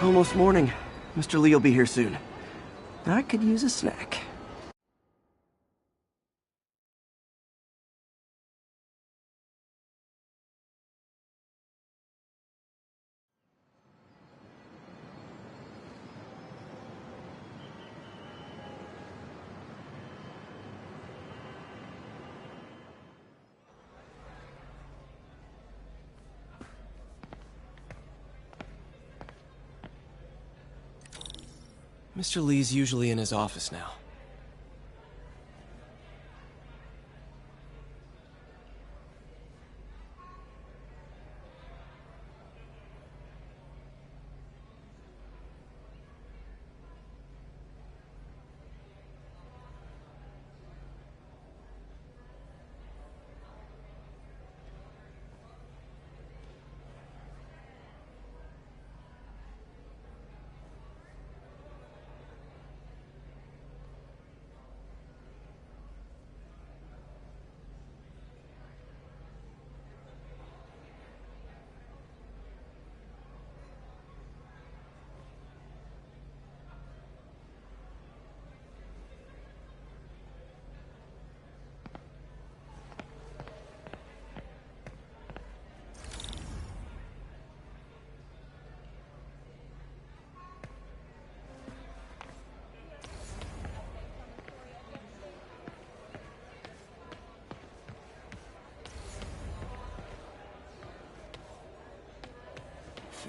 Almost morning. Mr. Lee will be here soon. I could use a snack. Mr. Lee's usually in his office now.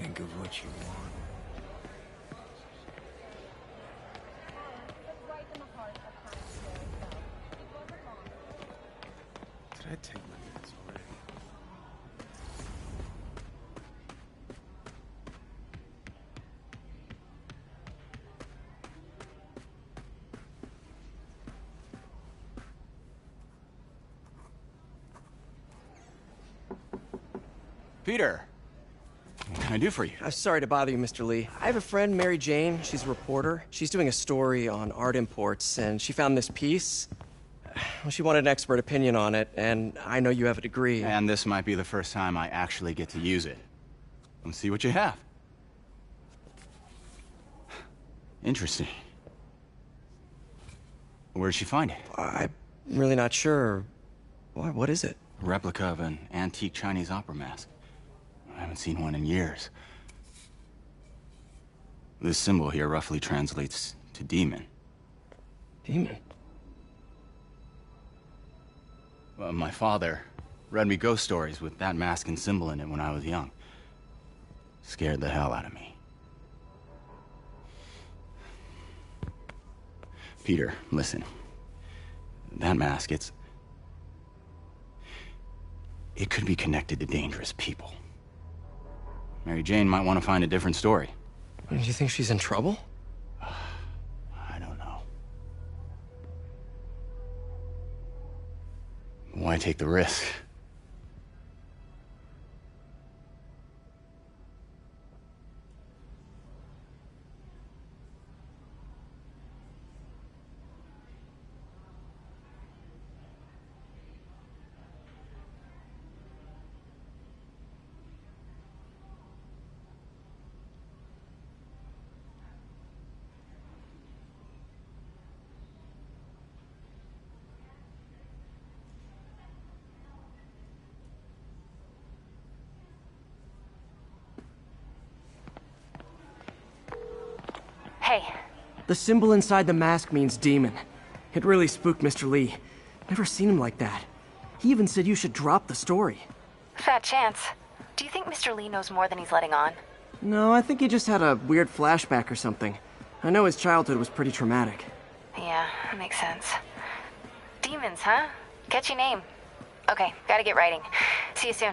Think of what you want. Did I take my meds already? Peter! What can I do for you? Sorry to bother you, Mr. Lee. I have a friend, Mary Jane. She's a reporter. She's doing a story on art imports, and she found this piece. Well, she wanted an expert opinion on it, and I know you have a degree. And this might be the first time I actually get to use it. Let's see what you have. Interesting. Where did she find it? I'm really not sure. Why, what is it? A replica of an antique Chinese opera mask. I haven't seen one in years. This symbol here roughly translates to demon. Demon? Well, my father read me ghost stories with that mask and symbol in it when I was young. Scared the hell out of me. Peter, listen. That mask, it could be connected to dangerous people. Mary Jane might want to find a different story. Do you think she's in trouble? I don't know. Why take the risk? Hey. The symbol inside the mask means demon. It really spooked Mr. Lee. Never seen him like that. He even said you should drop the story. Fat chance. Do you think Mr. Lee knows more than he's letting on? No, I think he just had a weird flashback or something. I know his childhood was pretty traumatic. Yeah, that makes sense. Demons, huh? Catchy name. Okay, gotta get writing. See you soon.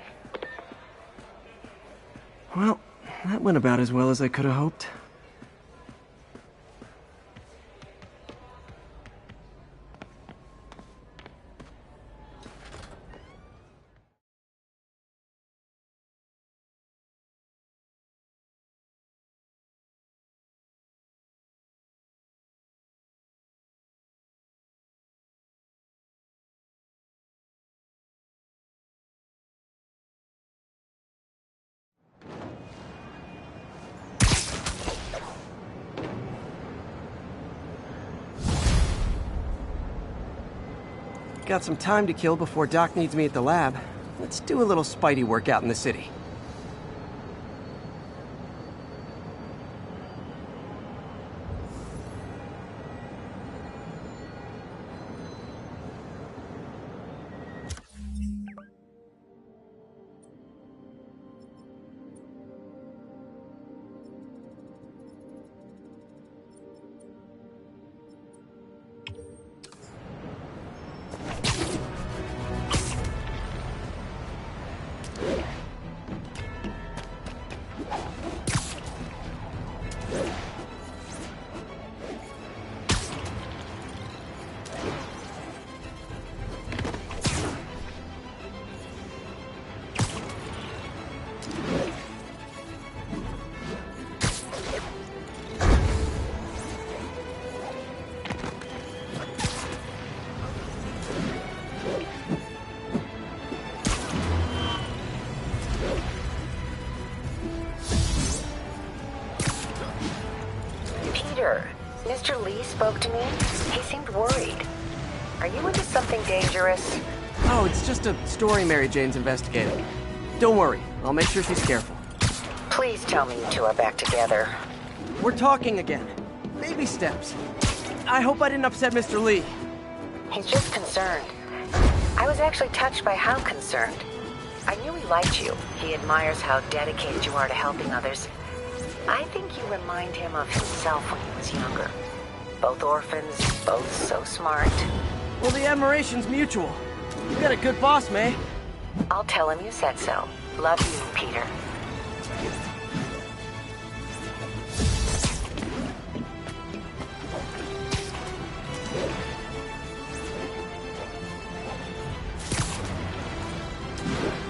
Well, that went about as well as I could have hoped. got some time to kill before Doc needs me at the lab. Let's do a little Spidey workout in the city. Mr. Lee spoke to me. He seemed worried. Are you into something dangerous? Oh, it's just a story Mary Jane's investigating. Don't worry, I'll make sure she's careful. Please tell me you two are back together. We're talking again. Baby steps. I hope I didn't upset Mr. Lee. He's just concerned. I was actually touched by how concerned. I knew he liked you. He admires how dedicated you are to helping others. I think you remind him of himself when he was younger. Both orphans, both so smart. Well, the admiration's mutual. You got a good boss, May. I'll tell him you said so. Love you, Peter.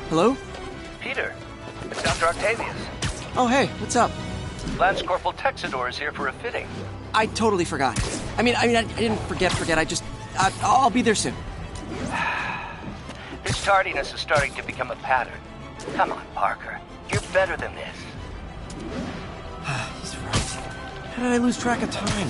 Hello? Peter, it's Dr. Octavius. Oh, hey, what's up? Lance Corporal Texador is here for a fitting. I totally forgot. I didn't forget. I'll be there soon. This tardiness is starting to become a pattern. Come on, Parker. You're better than this. He's right. How did I lose track of time?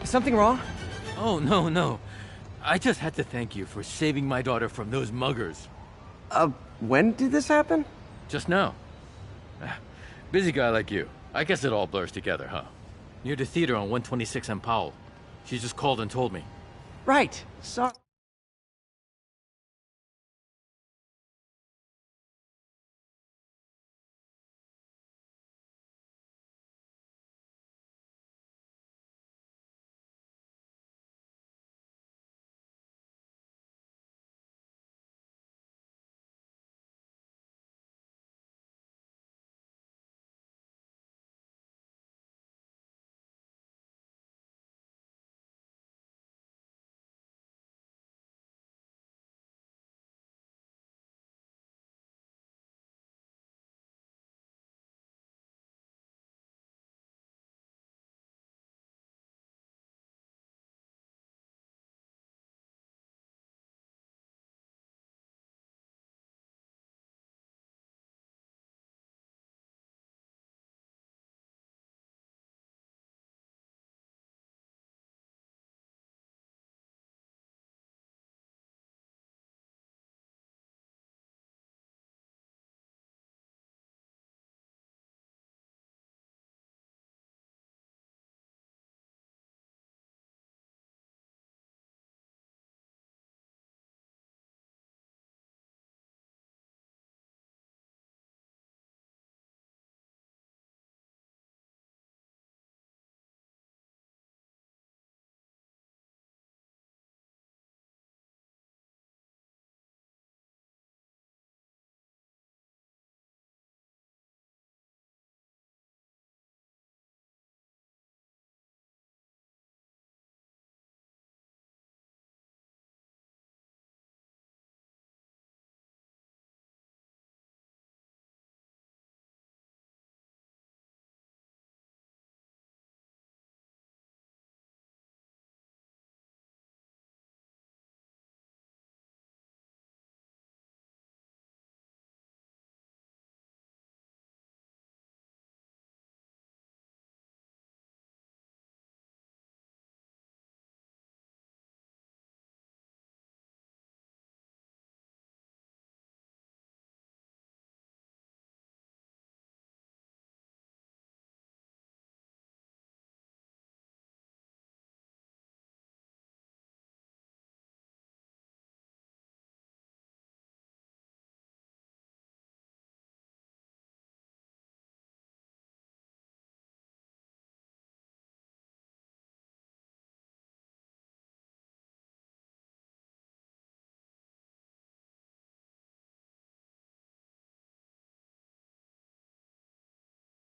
Something wrong? Oh, no. I just had to thank you for saving my daughter from those muggers. When did this happen? Just now. Busy guy like you. I guess it all blurs together, huh? Near the theater on 126 and Powell. She just called and told me. Right. Sorry.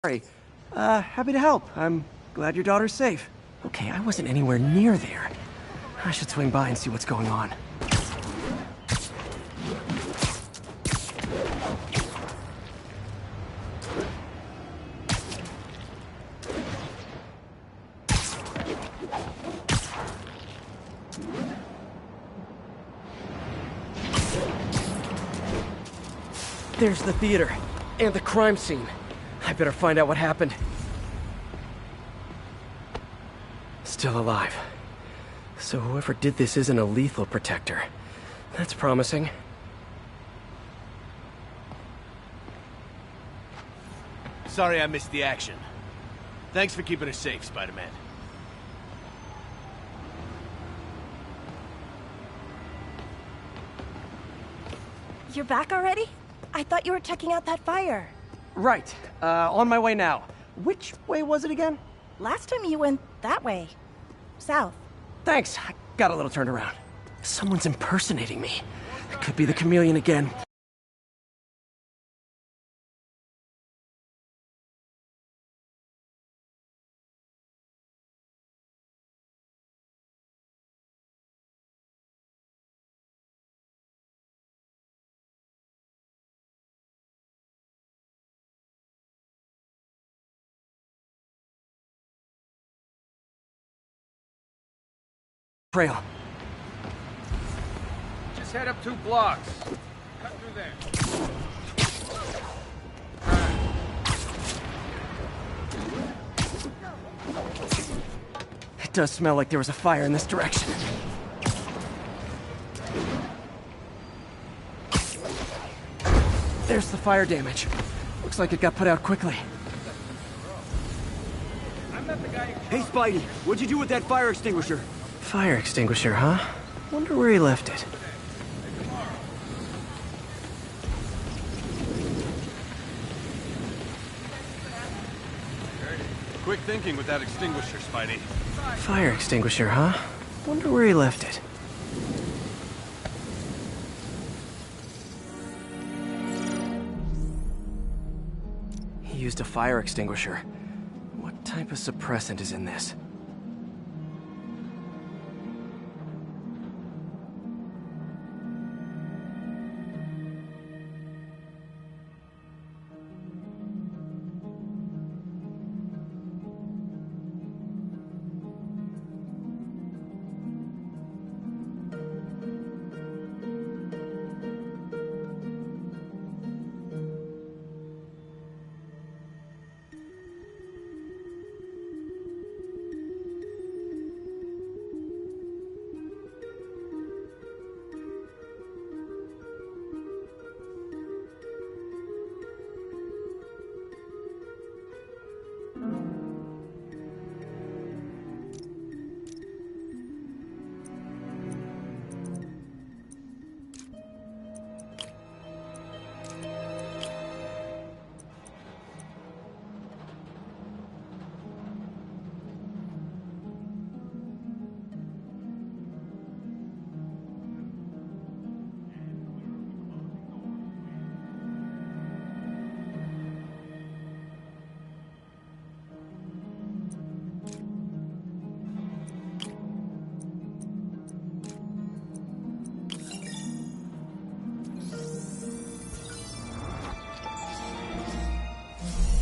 Sorry. Happy to help. I'm glad your daughter's safe. Okay, I wasn't anywhere near there. I should swing by and see what's going on. There's the theater, and the crime scene. I better find out what happened. Still alive. So whoever did this isn't a lethal protector. That's promising. Sorry I missed the action. Thanks for keeping us safe, Spider-Man. You're back already? I thought you were checking out that fire. Right. On my way now. Which way was it again? Last time you went that way. South. Thanks. I got a little turned around. Someone's impersonating me. It could be the chameleon again. Trail. Just head up 2 blocks. Cut through there. It does smell like there was a fire in this direction. There's the fire damage. Looks like it got put out quickly. Hey, Spidey, what'd you do with that fire extinguisher? Fire extinguisher, huh? Wonder where he left it. Quick thinking with that extinguisher, Spidey. Fire extinguisher, huh? Wonder where he left it. He used a fire extinguisher. What type of suppressant is in this?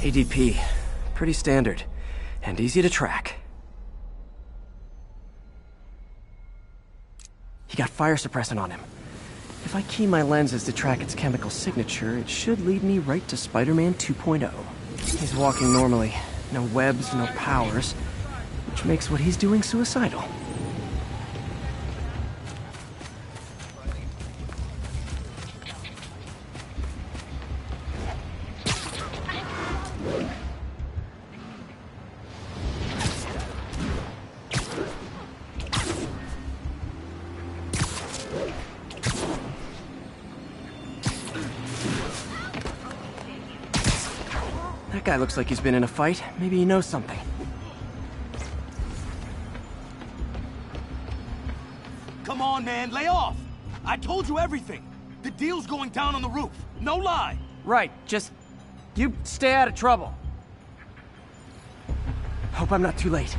ADP. Pretty standard. And easy to track. He got fire suppressant on him. If I key my lenses to track its chemical signature, it should lead me right to Spider-Man 2.0. He's walking normally. No webs, no powers. Which makes what he's doing suicidal. That guy looks like he's been in a fight. Maybe he knows something. Come on, man, lay off! I told you everything! The deal's going down on the roof, no lie! Right, just... you stay out of trouble. Hope I'm not too late.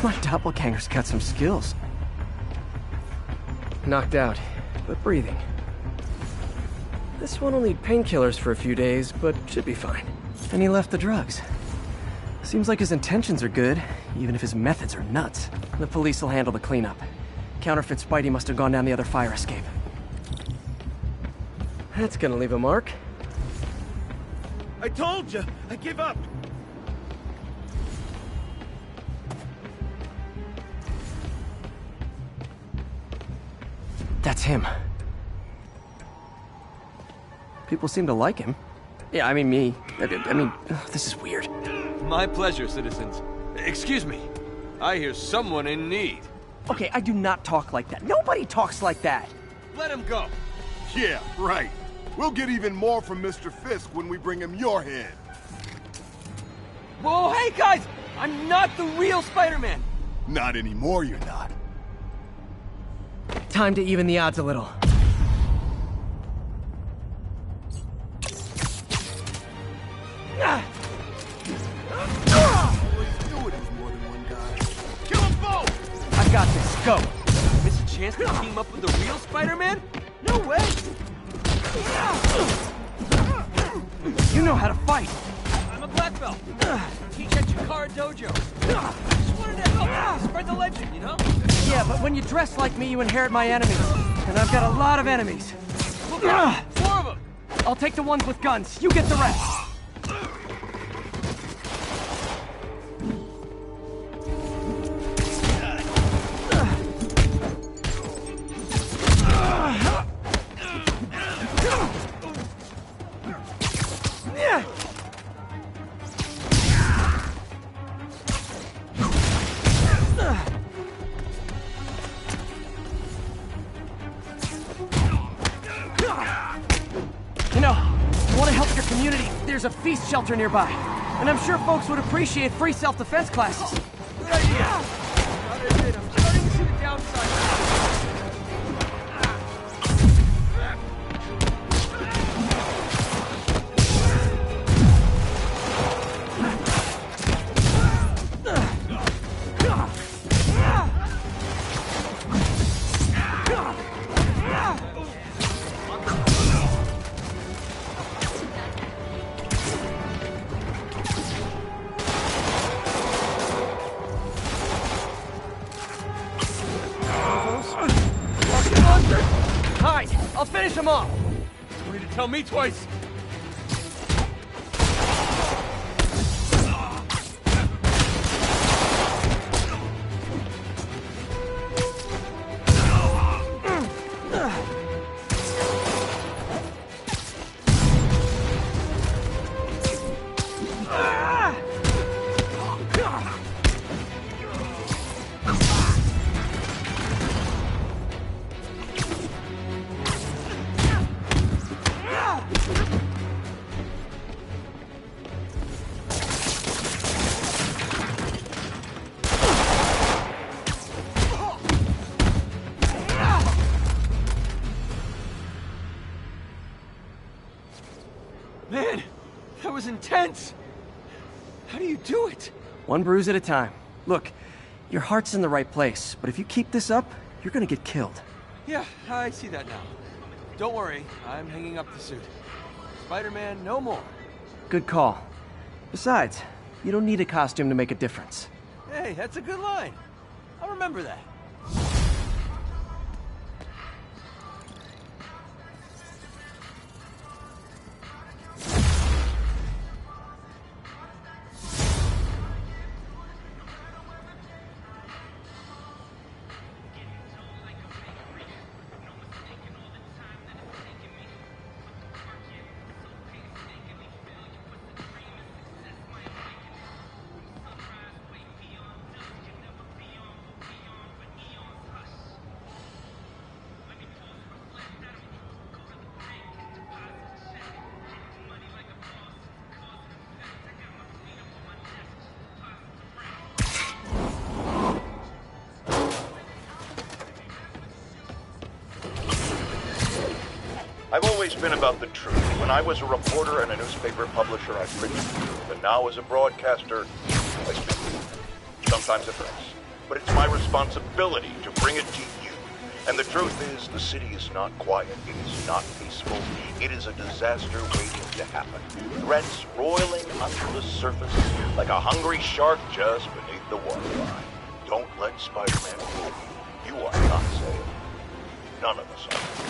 My doppelganger's got some skills. Knocked out, but breathing. This one will need painkillers for a few days, but should be fine. And he left the drugs. Seems like his intentions are good, even if his methods are nuts. The police will handle the cleanup. Counterfeit Spidey must have gone down the other fire escape. That's gonna leave a mark. I told you! I give up! That's him. People seem to like him. Yeah, I mean me. I mean, this is weird. My pleasure, citizens. Excuse me. I hear someone in need. Okay, I do not talk like that. Nobody talks like that. Let him go. Yeah, right. We'll get even more from Mr. Fisk when we bring him your head. Whoa, hey guys! I'm not the real Spider-Man! Not anymore, you're not. Time to even the odds a little. Always knew it was more than one guy. Kill them both! I got this. Go. Miss a chance to team up with the real Spider-Man? No way! You know how to fight. I'm a black belt. Teach at Chikara Dojo. Just wanted to help spread the legend, you know? Yeah, but when you dress like me, you inherit my enemies. And I've got a lot of enemies. Look out! 4 of them! I'll take the ones with guns. You get the rest. There's a feast shelter nearby, and I'm sure folks would appreciate free self-defense classes. Good idea. I'm starting to see the downside. I'll finish him off! You need to tell me twice! That was intense! How do you do it? One bruise at a time. Look, your heart's in the right place, but if you keep this up, you're gonna get killed. Yeah, I see that now. Don't worry, I'm hanging up the suit. Spider-Man, no more. Good call. Besides, you don't need a costume to make a difference. Hey, that's a good line. I'll remember that. I've always been about the truth. When I was a reporter and a newspaper publisher, I preached the truth. But now as a broadcaster, I speak the truth. Sometimes it hurts. But it's my responsibility to bring it to you. And the truth is, the city is not quiet. It is not peaceful. It is a disaster waiting to happen. Threats roiling under the surface like a hungry shark just beneath the waterline. Don't let Spider-Man fool you. You are not safe. None of us are.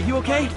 You okay?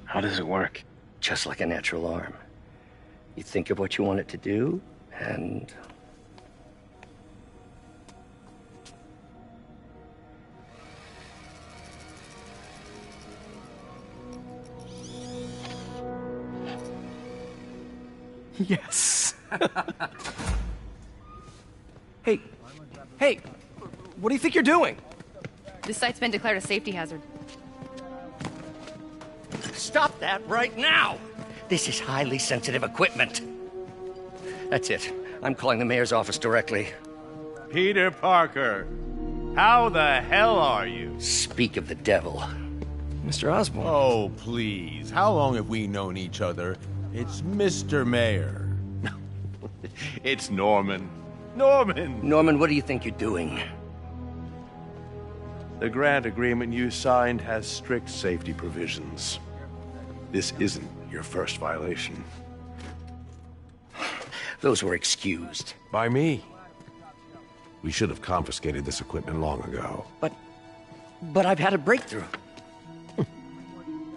How does it work? Just like a natural arm. You think of what you want it to do, and... Yes. Hey, what do you think you're doing? This site's been declared a safety hazard. Stop that right now! This is highly sensitive equipment. That's it. I'm calling the mayor's office directly. Peter Parker, how the hell are you? Speak of the devil. Mr. Osborn. Oh, please. How long have we known each other? It's Mr. Mayor. It's Norman. Norman! Norman, what do you think you're doing? The grant agreement you signed has strict safety provisions. This isn't your first violation. Those were excused. By me. We should have confiscated this equipment long ago. But I've had a breakthrough.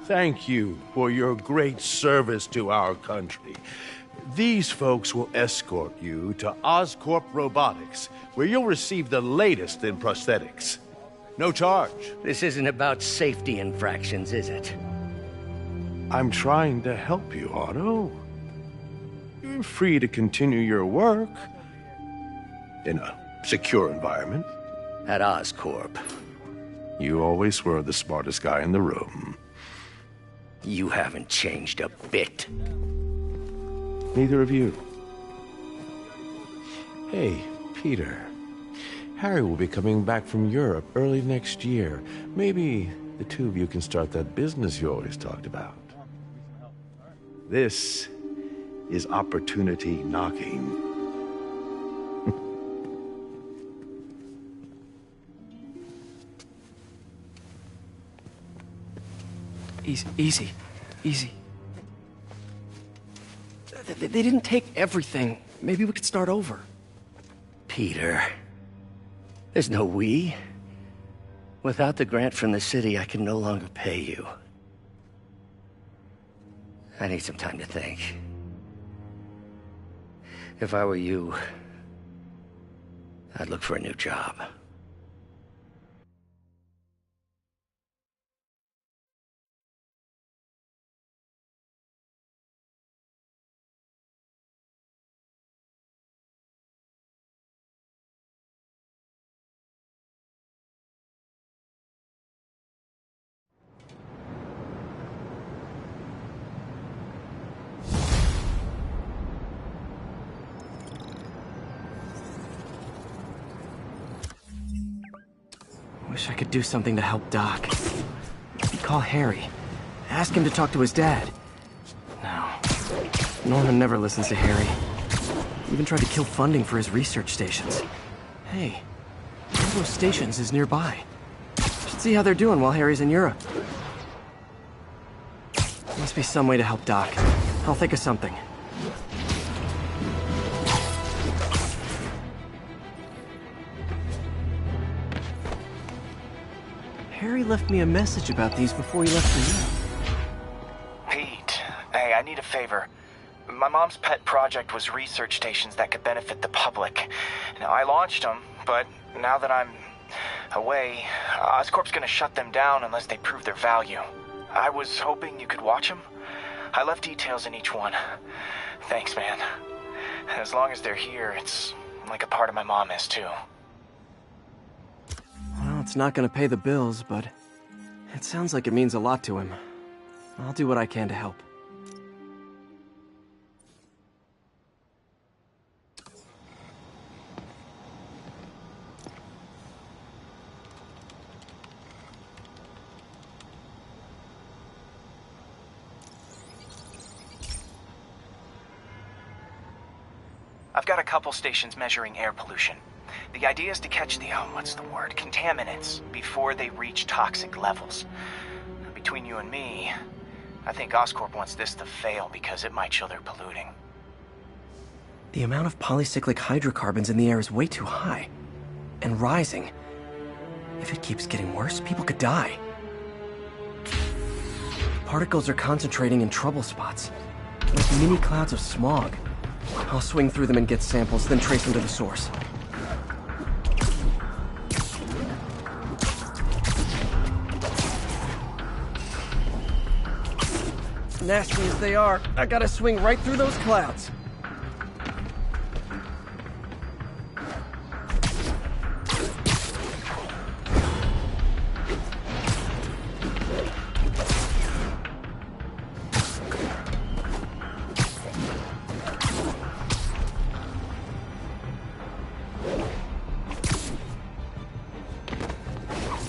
Thank you for your great service to our country. These folks will escort you to Oscorp Robotics, where you'll receive the latest in prosthetics. No charge. This isn't about safety infractions, is it? I'm trying to help you, Otto. You're free to continue your work in a secure environment. At Oscorp. You always were the smartest guy in the room. You haven't changed a bit. Neither of you. Hey, Peter. Harry will be coming back from Europe early next year. Maybe the two of you can start that business you always talked about. This is opportunity knocking. Easy. They didn't take everything. Maybe we could start over. Peter, there's no we. Without the grant from the city, I can no longer pay you. I need some time to think. If I were you, I'd look for a new job. Wish I could do something to help Doc. Call Harry. Ask him to talk to his dad. No. Norman never listens to Harry. Even tried to kill funding for his research stations. Hey, one of those stations is nearby. Should see how they're doing while Harry's in Europe. Must be some way to help Doc. I'll think of something. Harry left me a message about these before he left for you. Pete, hey, I need a favor. My mom's pet project was research stations that could benefit the public. Now, I launched them, but now that I'm away, Oscorp's gonna shut them down unless they prove their value. I was hoping you could watch them. I left details in each one. Thanks, man. As long as they're here, it's like a part of my mom is, too. Well, it's not gonna pay the bills, but it sounds like it means a lot to him. I'll do what I can to help. I've got a couple stations measuring air pollution. The idea is to catch the, contaminants before they reach toxic levels. Between you and me, I think Oscorp wants this to fail because it might show they're polluting. The amount of polycyclic hydrocarbons in the air is way too high. And rising. If it keeps getting worse, people could die. Particles are concentrating in trouble spots, like mini clouds of smog. I'll swing through them and get samples, then trace them to the source. Nasty as they are, I gotta swing right through those clouds.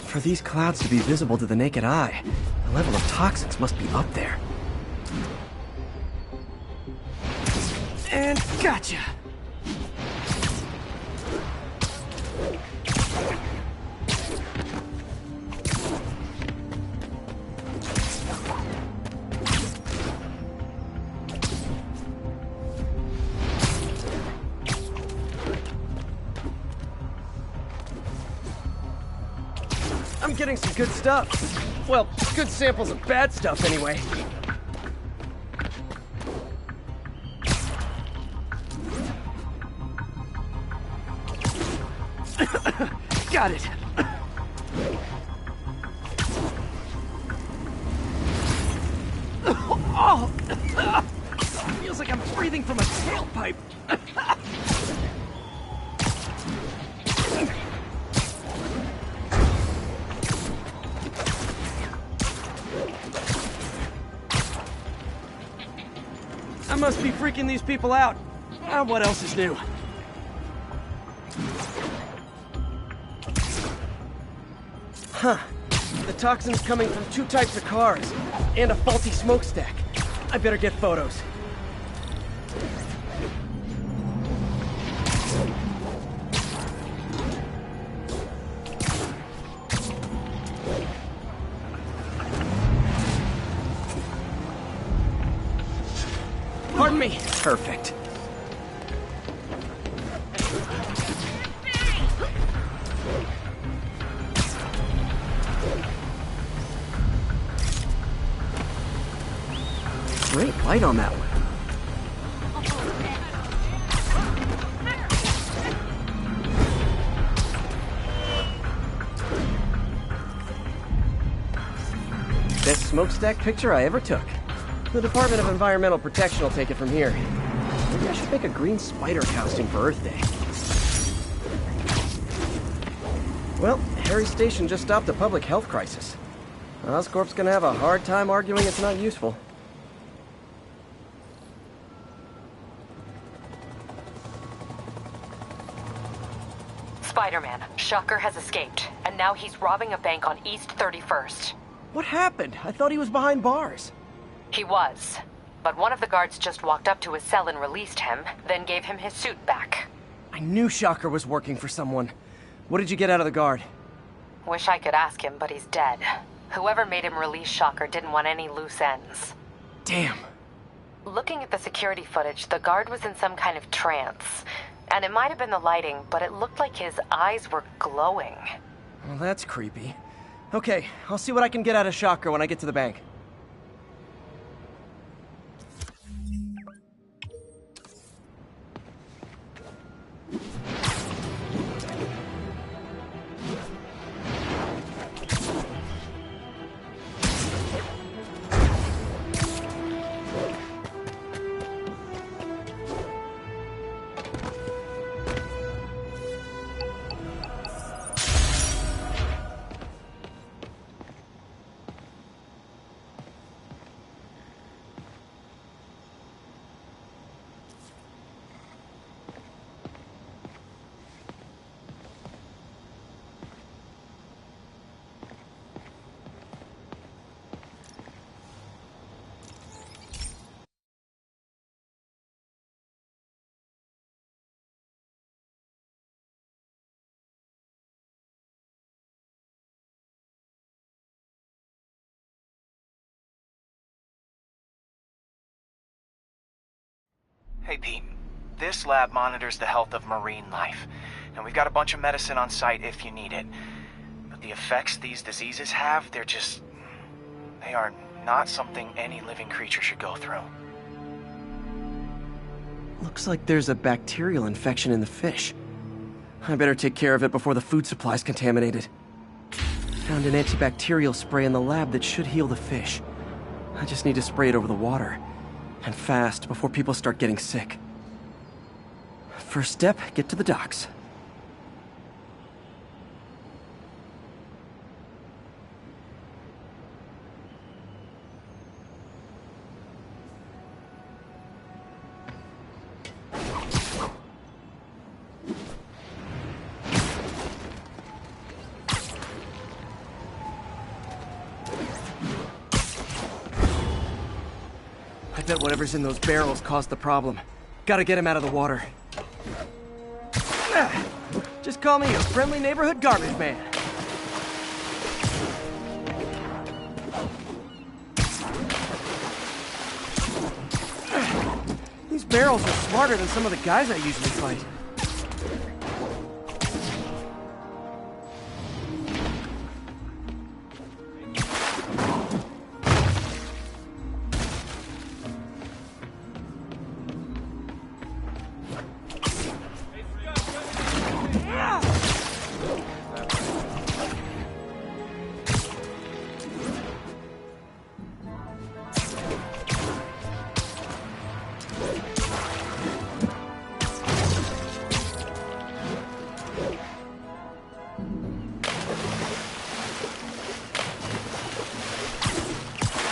For these clouds to be visible to the naked eye, the level of toxins must be up there. And gotcha! I'm getting some good stuff. Well, good samples of bad stuff anyway. Got it. Oh! Feels like I'm breathing from a tailpipe. I must be freaking these people out. What else is new? Huh. The toxin's coming from 2 types of cars, and a faulty smokestack. I better get photos. Pardon me. Perfect. Great light on that one. Best smokestack picture I ever took. The Department of Environmental Protection will take it from here. Maybe I should make a green spider costume for Earth Day. Well, Harry Station just stopped a public health crisis. Oscorp's gonna have a hard time arguing it's not useful. Spiderman, Shocker has escaped, and now he's robbing a bank on East 31st. What happened? I thought he was behind bars. He was, but one of the guards just walked up to his cell and released him, then gave him his suit back. I knew Shocker was working for someone. What did you get out of the guard? Wish I could ask him, but he's dead. Whoever made him release Shocker didn't want any loose ends. Damn. Looking at the security footage, the guard was in some kind of trance. And it might have been the lighting, but it looked like his eyes were glowing. Well, that's creepy. Okay, I'll see what I can get out of Shocker when I get to the bank. Hey, Pete. This lab monitors the health of marine life, and we've got a bunch of medicine on site if you need it. But the effects these diseases have, they are not something any living creature should go through. Looks like there's a bacterial infection in the fish. I better take care of it before the food supply's contaminated. Found an antibacterial spray in the lab that should heal the fish. I just need to spray it over the water. And fast, before people start getting sick. First step, get to the docks. I bet whatever's in those barrels caused the problem. Gotta get him out of the water. Just call me a friendly neighborhood garbage man. These barrels are smarter than some of the guys I usually fight.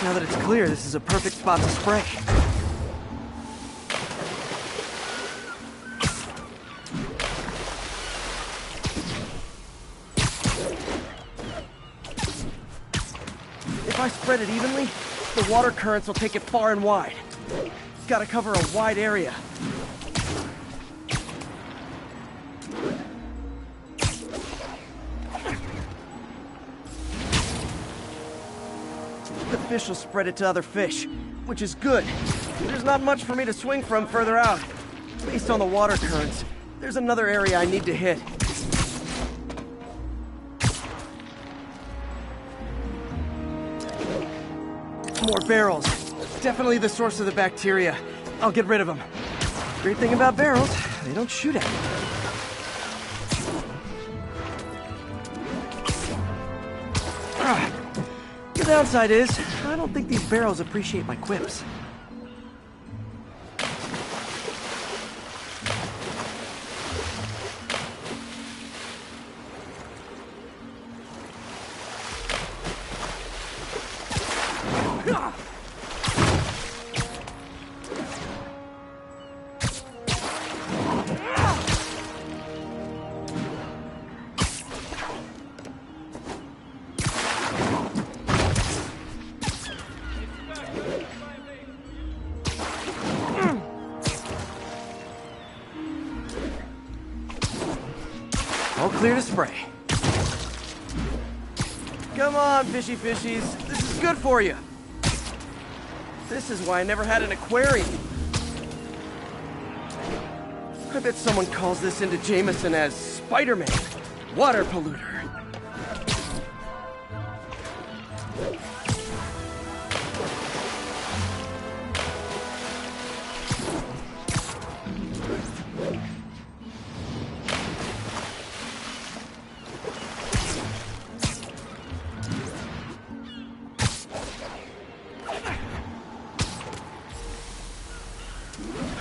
Now that it's clear, this is a perfect spot to spray. If I spread it evenly, the water currents will take it far and wide. Gotta cover a wide area. The fish will spread it to other fish, which is good. There's not much for me to swing from further out. Based on the water currents, there's another area I need to hit. More barrels. Definitely the source of the bacteria. I'll get rid of them. Great thing about barrels, they don't shoot at me. The downside is, I don't think these barrels appreciate my quips. All clear to spray. Come on, fishy fishies. This is good for you. This is why I never had an aquarium. I bet someone calls this into Jameson as Spiderman, water polluter.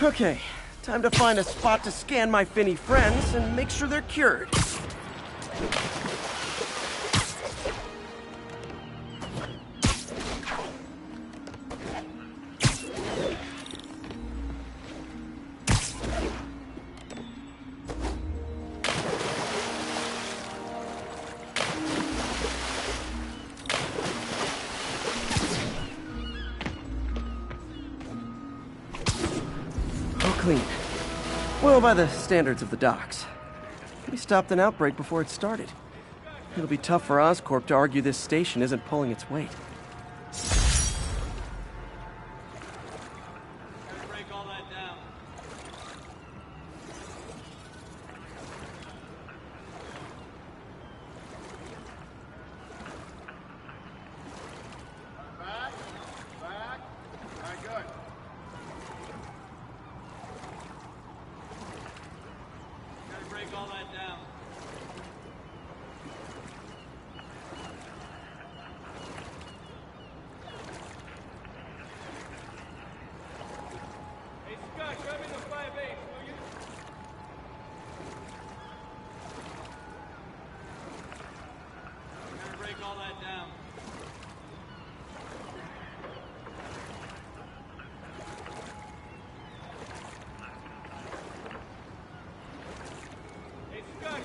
Okay, time to find a spot to scan my finny friends and make sure they're cured. Clean. Well, by the standards of the docks. We stopped an outbreak before it started. It'll be tough for Oscorp to argue this station isn't pulling its weight. All that down. Hey, Scott, grab me the 5/8, will you? Gotta break all that down. Hey, Scott,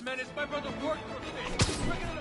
Menace, my brother worked for Fisk. Bring it in a...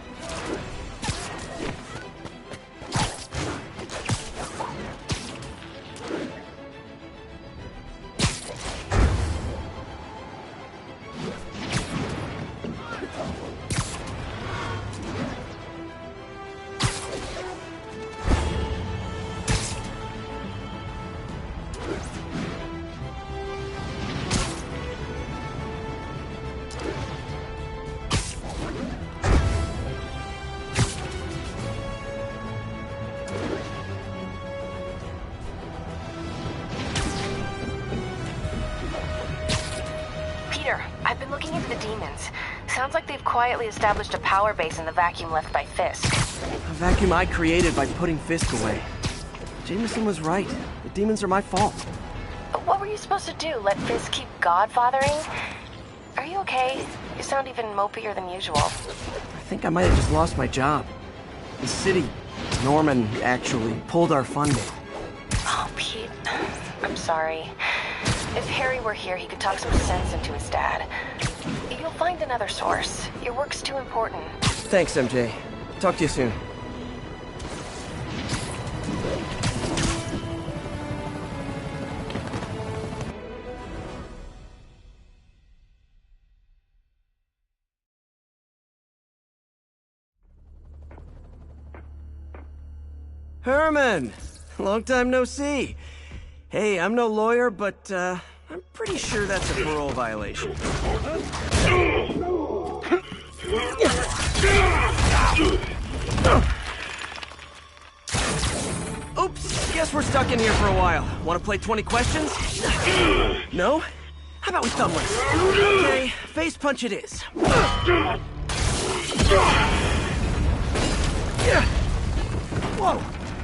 I've been looking into the demons. Sounds like they've quietly established a power base in the vacuum left by Fisk. A vacuum I created by putting Fisk away. Jameson was right. The demons are my fault. What were you supposed to do? Let Fisk keep godfathering? Are you okay? You sound even mopier than usual. I think I might have just lost my job. The city, Norman, actually, pulled our funding. Oh, Pete. I'm sorry. If Harry were here, he could talk some sense into his dad. You'll find another source. Your work's too important. Thanks, MJ. Talk to you soon. Herman! Long time no see. Hey, I'm no lawyer, but, I'm pretty sure that's a parole violation. Oops, guess we're stuck in here for a while. Want to play 20 questions? No? How about we thumb race? Okay, face punch it is. Whoa!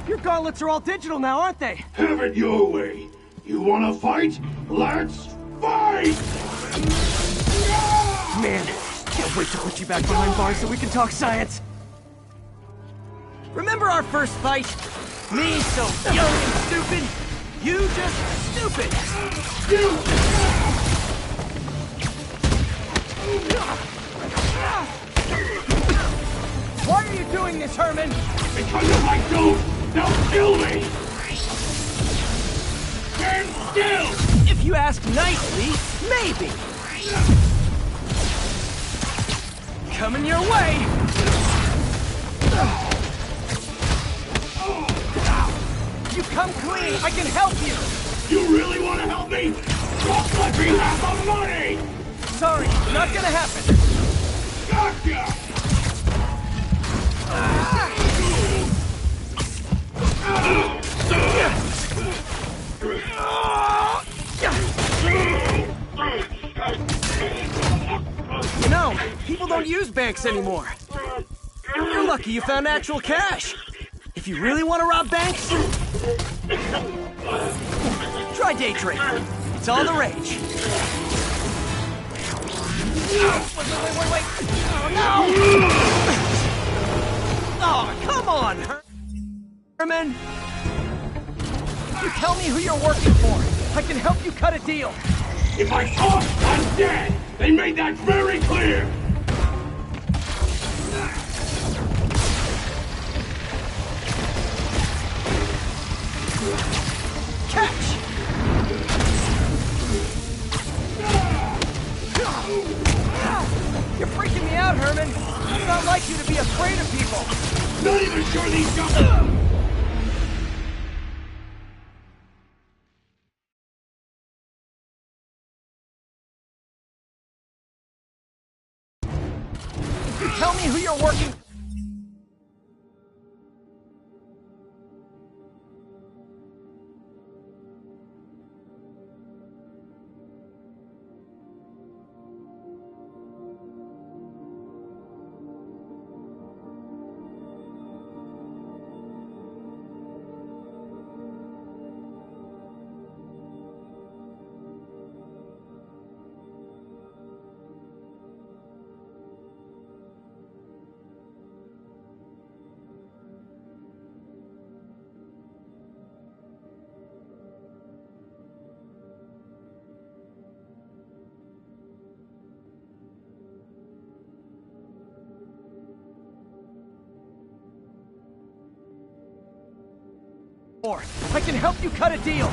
Your gauntlets are all digital now, aren't they? Have it your way. You wanna fight? Let's fight! Man, can't wait to put you back behind bars so we can talk science. Remember our first fight? Me so young and stupid, you just stupid. Why are you doing this, Herman? Because if I don't, they'll kill me! Stand still! If you ask nicely, maybe. Coming your way! You come clean, I can help you! You really want to help me? Drop my behalf of money! Sorry, not gonna happen. Gotcha! You know, people don't use banks anymore. You're lucky you found actual cash. If you really want to rob banks, try day trading. It's all the rage. Wait. Oh, no! Oh, come on, Herman! You tell me who you're working for. I can help you cut a deal. If I talk, I'm dead! They made that very clear! Catch! You're freaking me out, Herman. It's not like you to be afraid of people. Not even sure these guys... Tell me who you're working... Or I can help you cut a deal.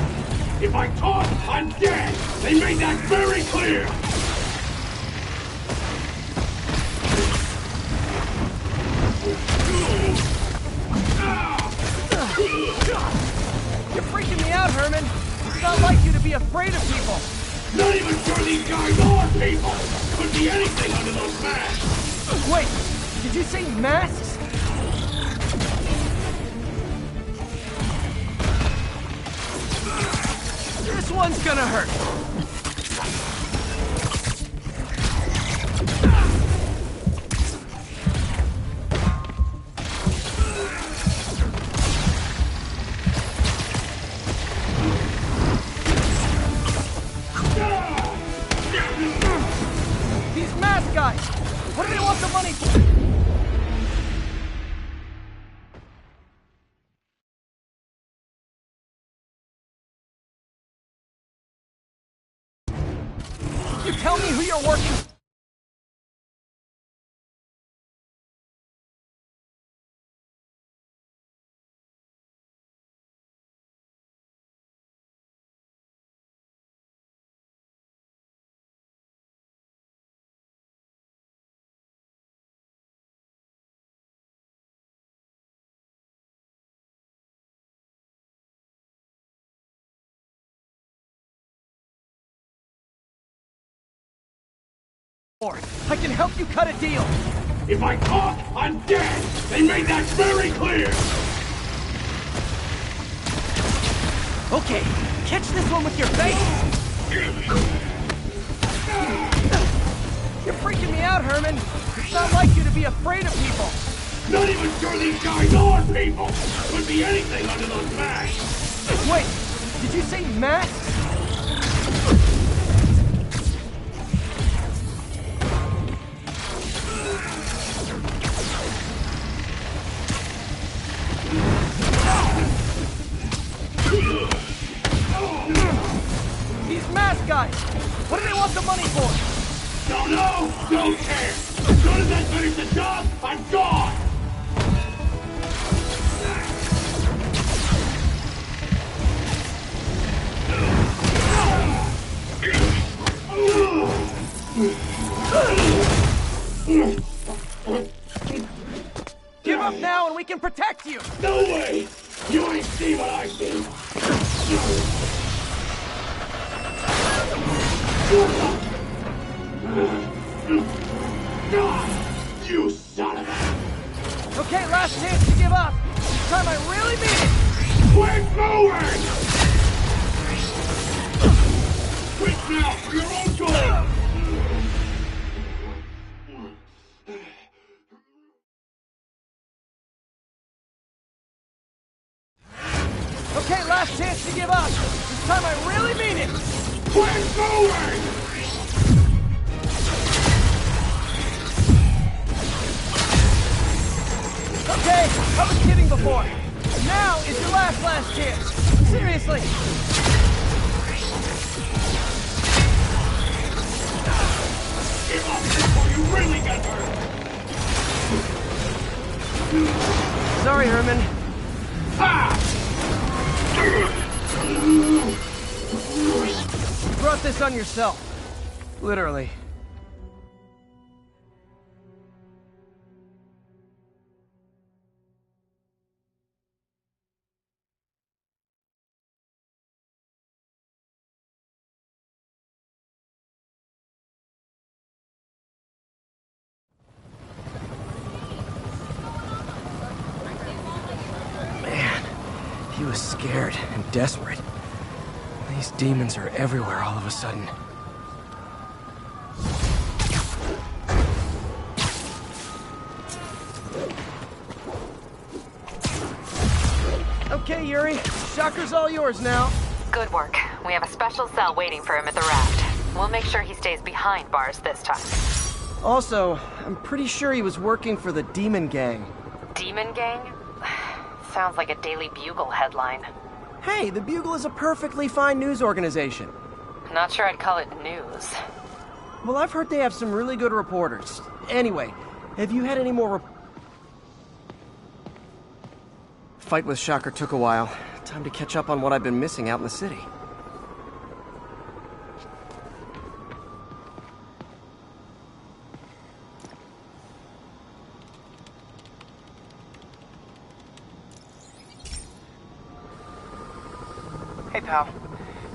If I talk, I'm dead! They made that very clear! You're freaking me out, Herman. It's not like you to be afraid of people. Not even sure these guys are people! Could be anything under those masks! Wait, did you say masks? This one's gonna hurt. These mask guys, what do they want the money for? You tell me who you're working with. I can help you cut a deal. If I talk, I'm dead! They made that very clear! Okay, catch this one with your face! You're freaking me out, Herman. It's not like you to be afraid of people. Not even sure these guys are people! Could be anything under those masks! Wait, did you say masks? These mask guys! What do they want the money for? Don't know! Don't care! As soon as I finish the job, I'm gone! Give up now and we can protect you! No way! You ain't see what I see! You son of a... Okay, last chance to give up. This time I really mean it. Quit moving! Quit now for your own good! Okay, last chance to give up. This time I really mean it. Quit moving! Okay, I was kidding before. Now is your last chance. Seriously. Give up before you really get hurt! Sorry, Herman. You brought this on yourself. Literally. He was scared and desperate. These demons are everywhere all of a sudden. Okay, Yuri. Shocker's all yours now. Good work. We have a special cell waiting for him at the raft. We'll make sure he stays behind bars this time. Also, I'm pretty sure he was working for the Demon Gang. Demon Gang? Sounds like a Daily Bugle headline. Hey, the Bugle is a perfectly fine news organization. Not sure I'd call it news. Well, I've heard they have some really good reporters. Anyway, have you had any more Fight with Shocker took a while. Time to catch up on what I've been missing out in the city. Hey, pal.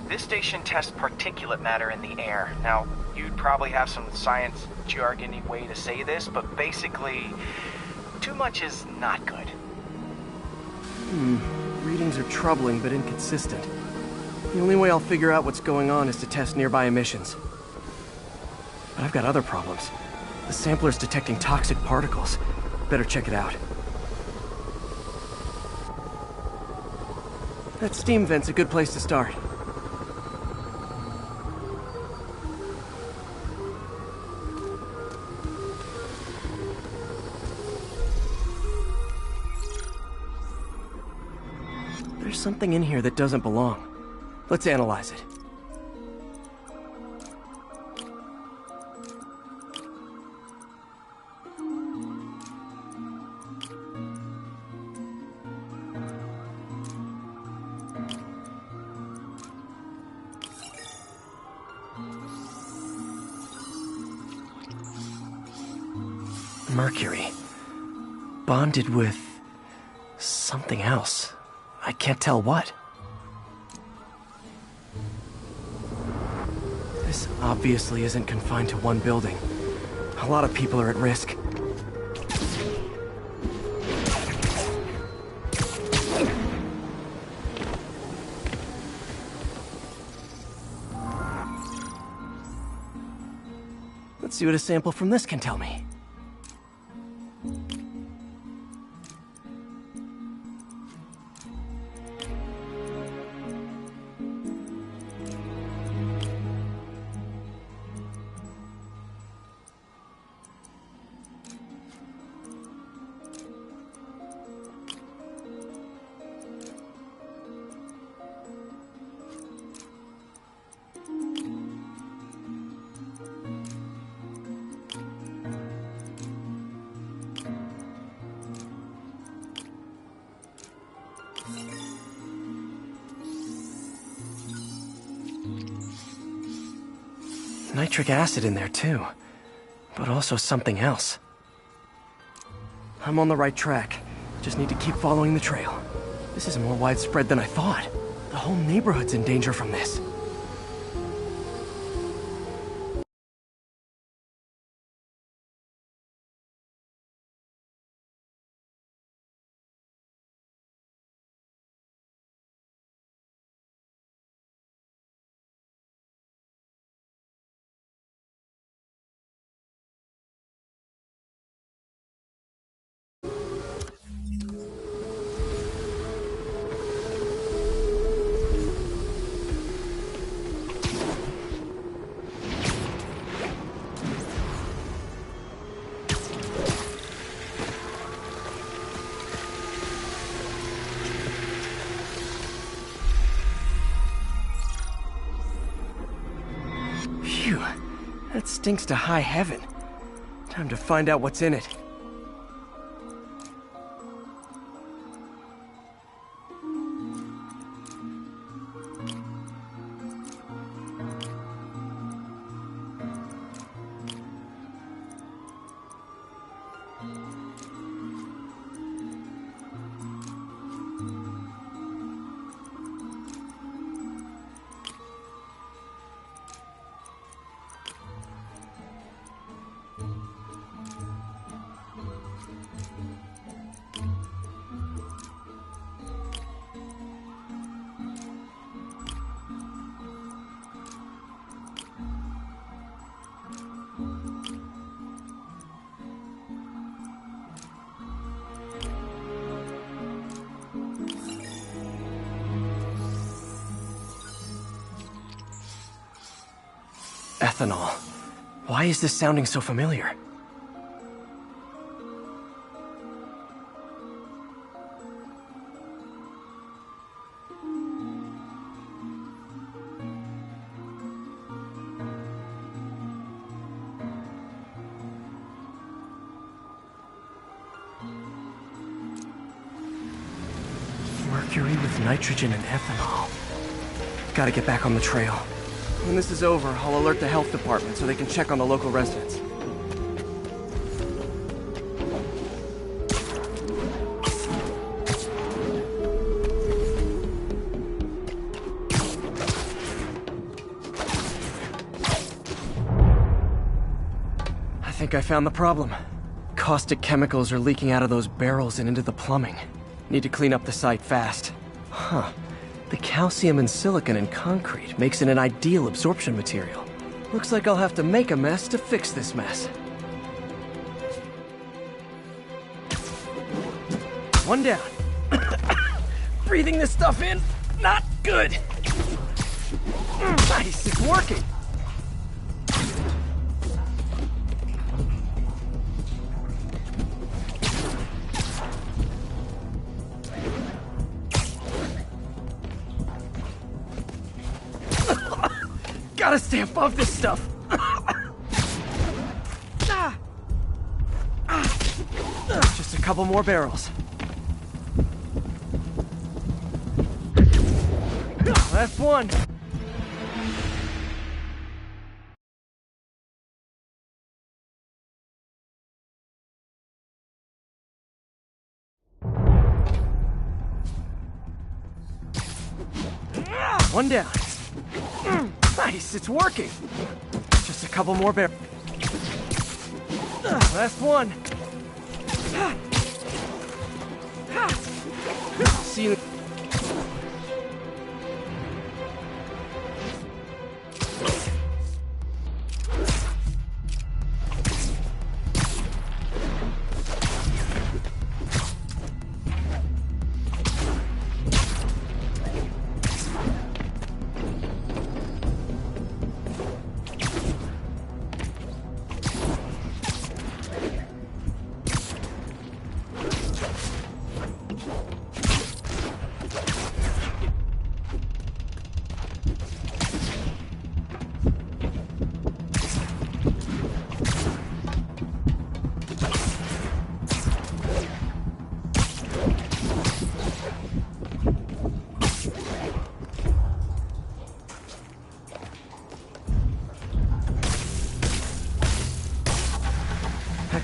This station tests particulate matter in the air. Now, you'd probably have some science jargony way to say this, but basically, too much is not good. Readings are troubling but inconsistent. The only way I'll figure out what's going on is to test nearby emissions. But I've got other problems. The sampler's detecting toxic particles. Better check it out. That steam vent's a good place to start. There's something in here that doesn't belong. Let's analyze it. Mercury. Bonded with something else. I can't tell what. This obviously isn't confined to one building. A lot of people are at risk. Let's see what a sample from this can tell me. Nitric acid in there too, but also something else. I'm on the right track. Just need to keep following the trail. This is more widespread than I thought. The whole neighborhood's in danger from this. Phew, that stinks to high heaven. Time to find out what's in it. Ethanol. Why is this sounding so familiar? Mercury with nitrogen and ethanol. Gotta get back on the trail. When this is over, I'll alert the health department so they can check on the local residents. I think I found the problem. Caustic chemicals are leaking out of those barrels and into the plumbing. Need to clean up the site fast. Huh. The calcium and silicon in concrete makes it an ideal absorption material. Looks like I'll have to make a mess to fix this mess. One down. Breathing this stuff in, not good. Nice, it's working. Gotta stay above this stuff. Just a couple more barrels. Last one. One down. Nice, it's working. Just a couple more barrels. Last one. See you.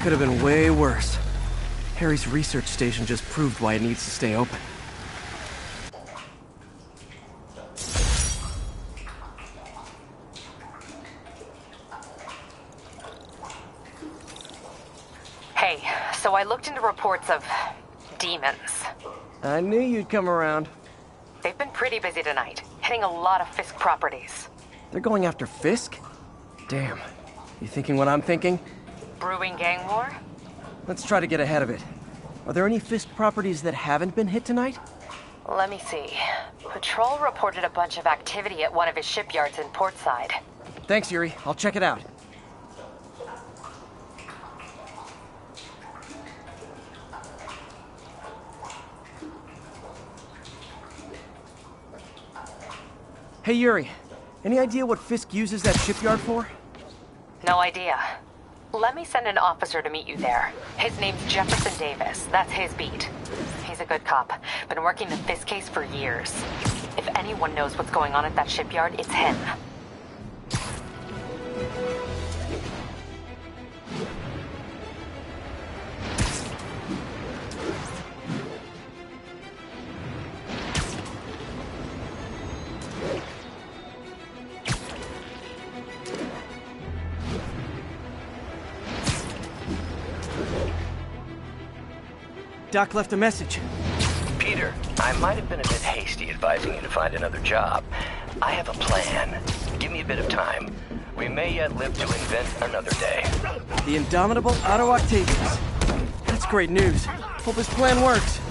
Could have been way worse. Harry's research station just proved why it needs to stay open. Hey, so I looked into reports of demons. I knew you'd come around. They've been pretty busy tonight, hitting a lot of Fisk properties. They're going after Fisk? Damn. You thinking what I'm thinking? Brewing gang war? Let's try to get ahead of it. Are there any Fisk properties that haven't been hit tonight? Let me see. Patrol reported a bunch of activity at one of his shipyards in Portside. Thanks, Yuri. I'll check it out. Hey, Yuri. Any idea what Fisk uses that shipyard for? No idea. Let me send an officer to meet you there. His name's Jefferson Davis. That's his beat. He's a good cop. Been working the Fisk case for years. If anyone knows what's going on at that shipyard, it's him. Doc left a message. Peter, I might have been a bit hasty advising you to find another job. I have a plan. Give me a bit of time. We may yet live to invent another day. The indomitable Otto Octavius. That's great news. Hope this plan works.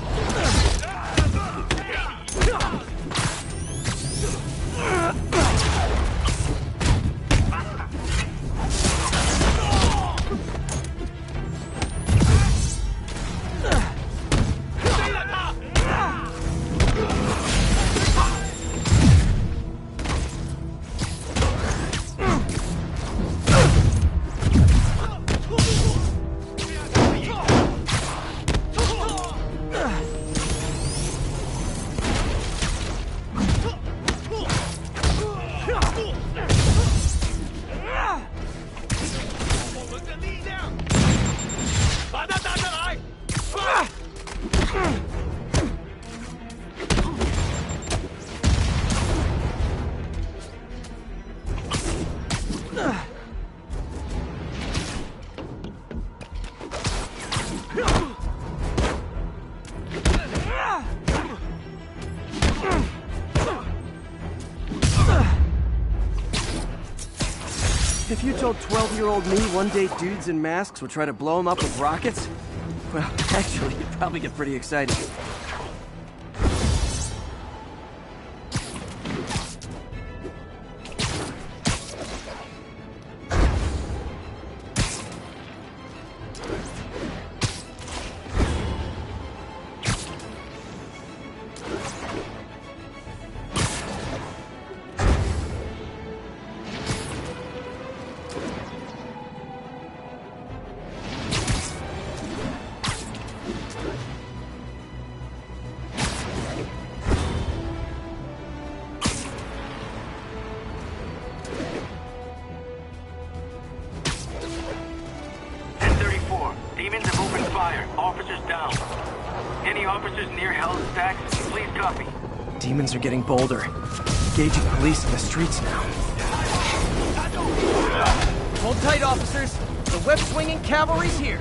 If you told 12-year-old me one-day dudes in masks would try to blow him up with rockets, well, actually, you'd probably get pretty excited. Demons have opened fire. Officers down. Any officers near Hell's Stacks? Please copy. Demons are getting bolder. Engaging police in the streets now. Hold tight, officers. The web-swinging cavalry's here.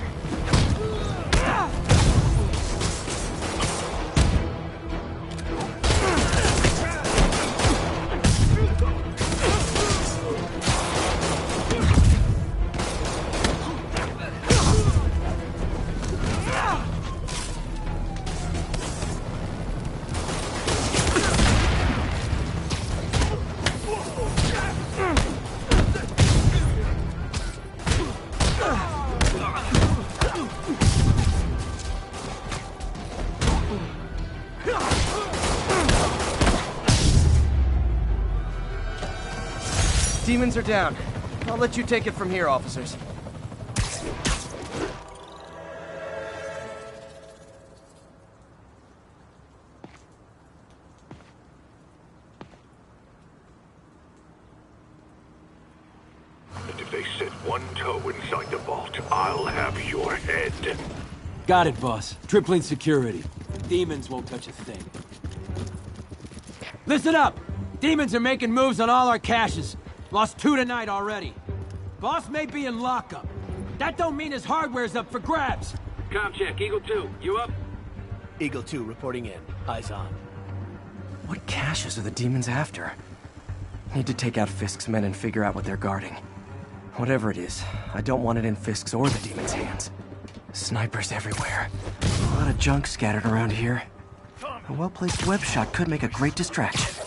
Demons are down. I'll let you take it from here, officers. And if they set one toe inside the vault, I'll have your head. Got it, boss. Tripling security. Demons won't touch a thing. Listen up! Demons are making moves on all our caches. Lost 2 tonight already. Boss may be in lockup. That don't mean his hardware's up for grabs. Com check, Eagle 2, you up? Eagle 2 reporting in. Eyes on. What caches are the demons after? Need to take out Fisk's men and figure out what they're guarding. Whatever it is, I don't want it in Fisk's or the demons' hands. Snipers everywhere. A lot of junk scattered around here. A well-placed web shot could make a great distraction.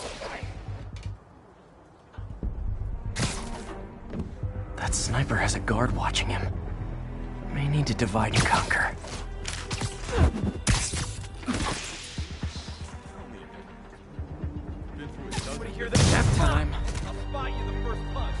That sniper has a guard watching him. May need to divide and conquer. Somebody hear that? Nap time. I'll spot you the first punch.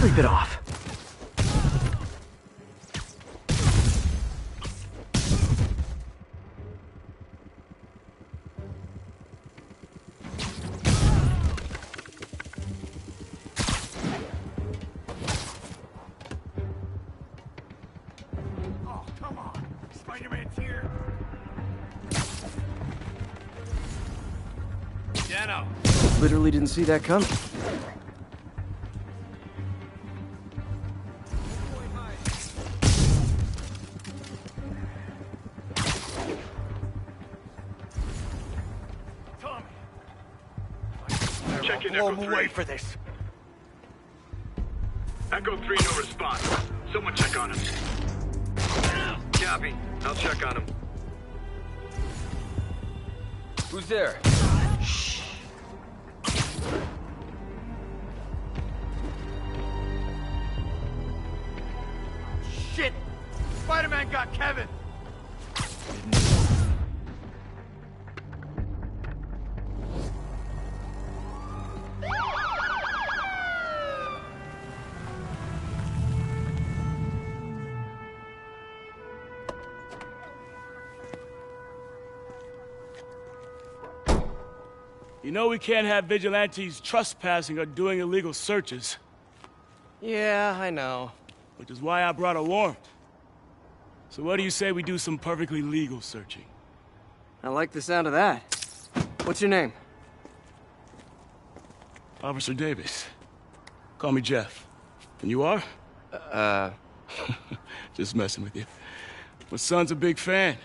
Sleep it off. Oh, come on. Spider-Man's here. Dano. Literally didn't see that coming. Check in, blow Echo him 3. away for this. Echo 3, no response. Someone check on him. Copy. I'll check on him. Who's there? Shit! Spider-Man got Kevin! You know we can't have vigilantes trespassing or doing illegal searches. Yeah, I know. Which is why I brought a warrant. So what do you say we do some perfectly legal searching? I like the sound of that. What's your name? Officer Davis. Call me Jeff. And you are? Just messing with you. My son's a big fan.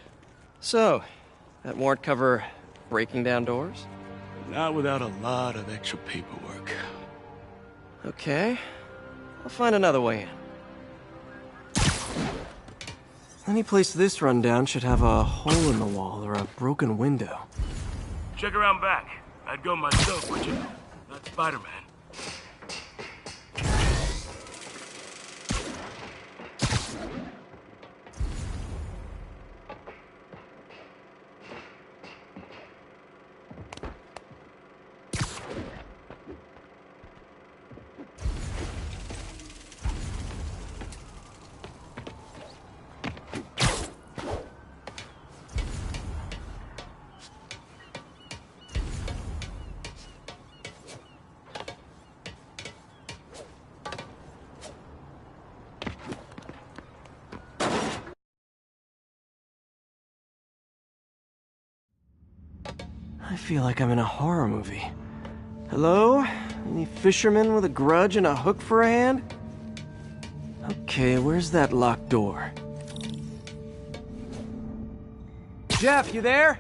So, that warrant cover breaking down doors? Not without a lot of extra paperwork. Okay. I'll find another way in. Any place this rundown should have a hole in the wall or a broken window. Check around back. I'd go myself, would you? Not Spider-Man. I feel like I'm in a horror movie. Hello? Any fisherman with a grudge and a hook for a hand? Okay, where's that locked door? Jeff, you there?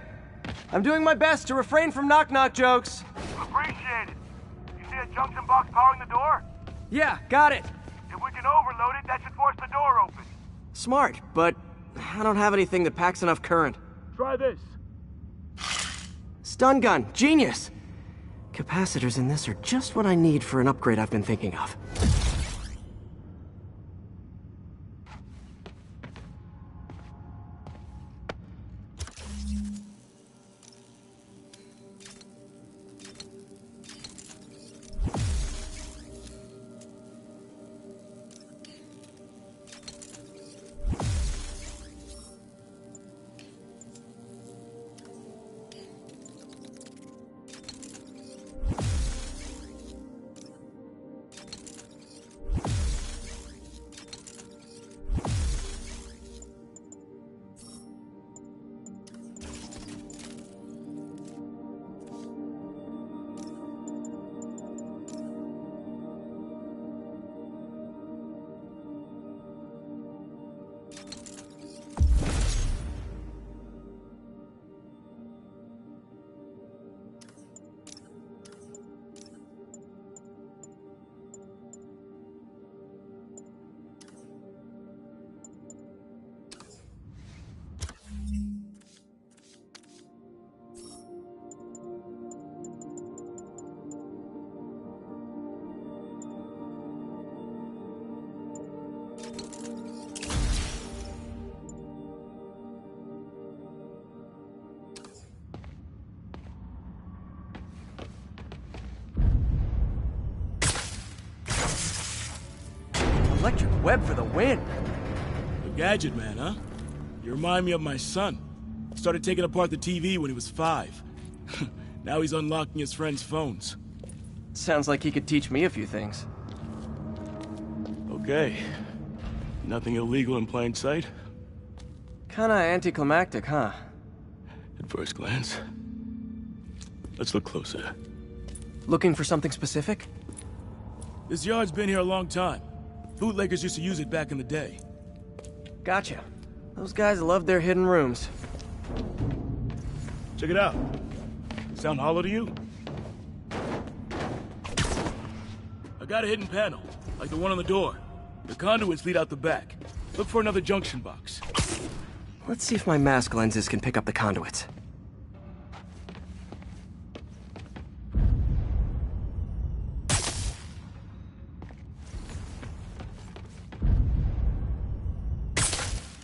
I'm doing my best to refrain from knock-knock jokes. Appreciate it. You see a junction box powering the door? Yeah, got it. If we can overload it, that should force the door open. Smart, but I don't have anything that packs enough current. Try this. Stun gun, genius! Capacitors in this are just what I need for an upgrade I've been thinking of. Electric web for the win. A gadget man, huh? You remind me of my son. Started taking apart the TV when he was 5. Now he's unlocking his friends' phones. Sounds like he could teach me a few things. Okay. Nothing illegal in plain sight? Kinda anticlimactic, huh? At first glance. Let's look closer. Looking for something specific? This yard's been here a long time. Bootleggers used to use it back in the day. Gotcha. Those guys love their hidden rooms. Check it out. Sound hollow to you? got a hidden panel, like the one on the door. The conduits lead out the back. Look for another junction box. Let's see if my mask lenses can pick up the conduits.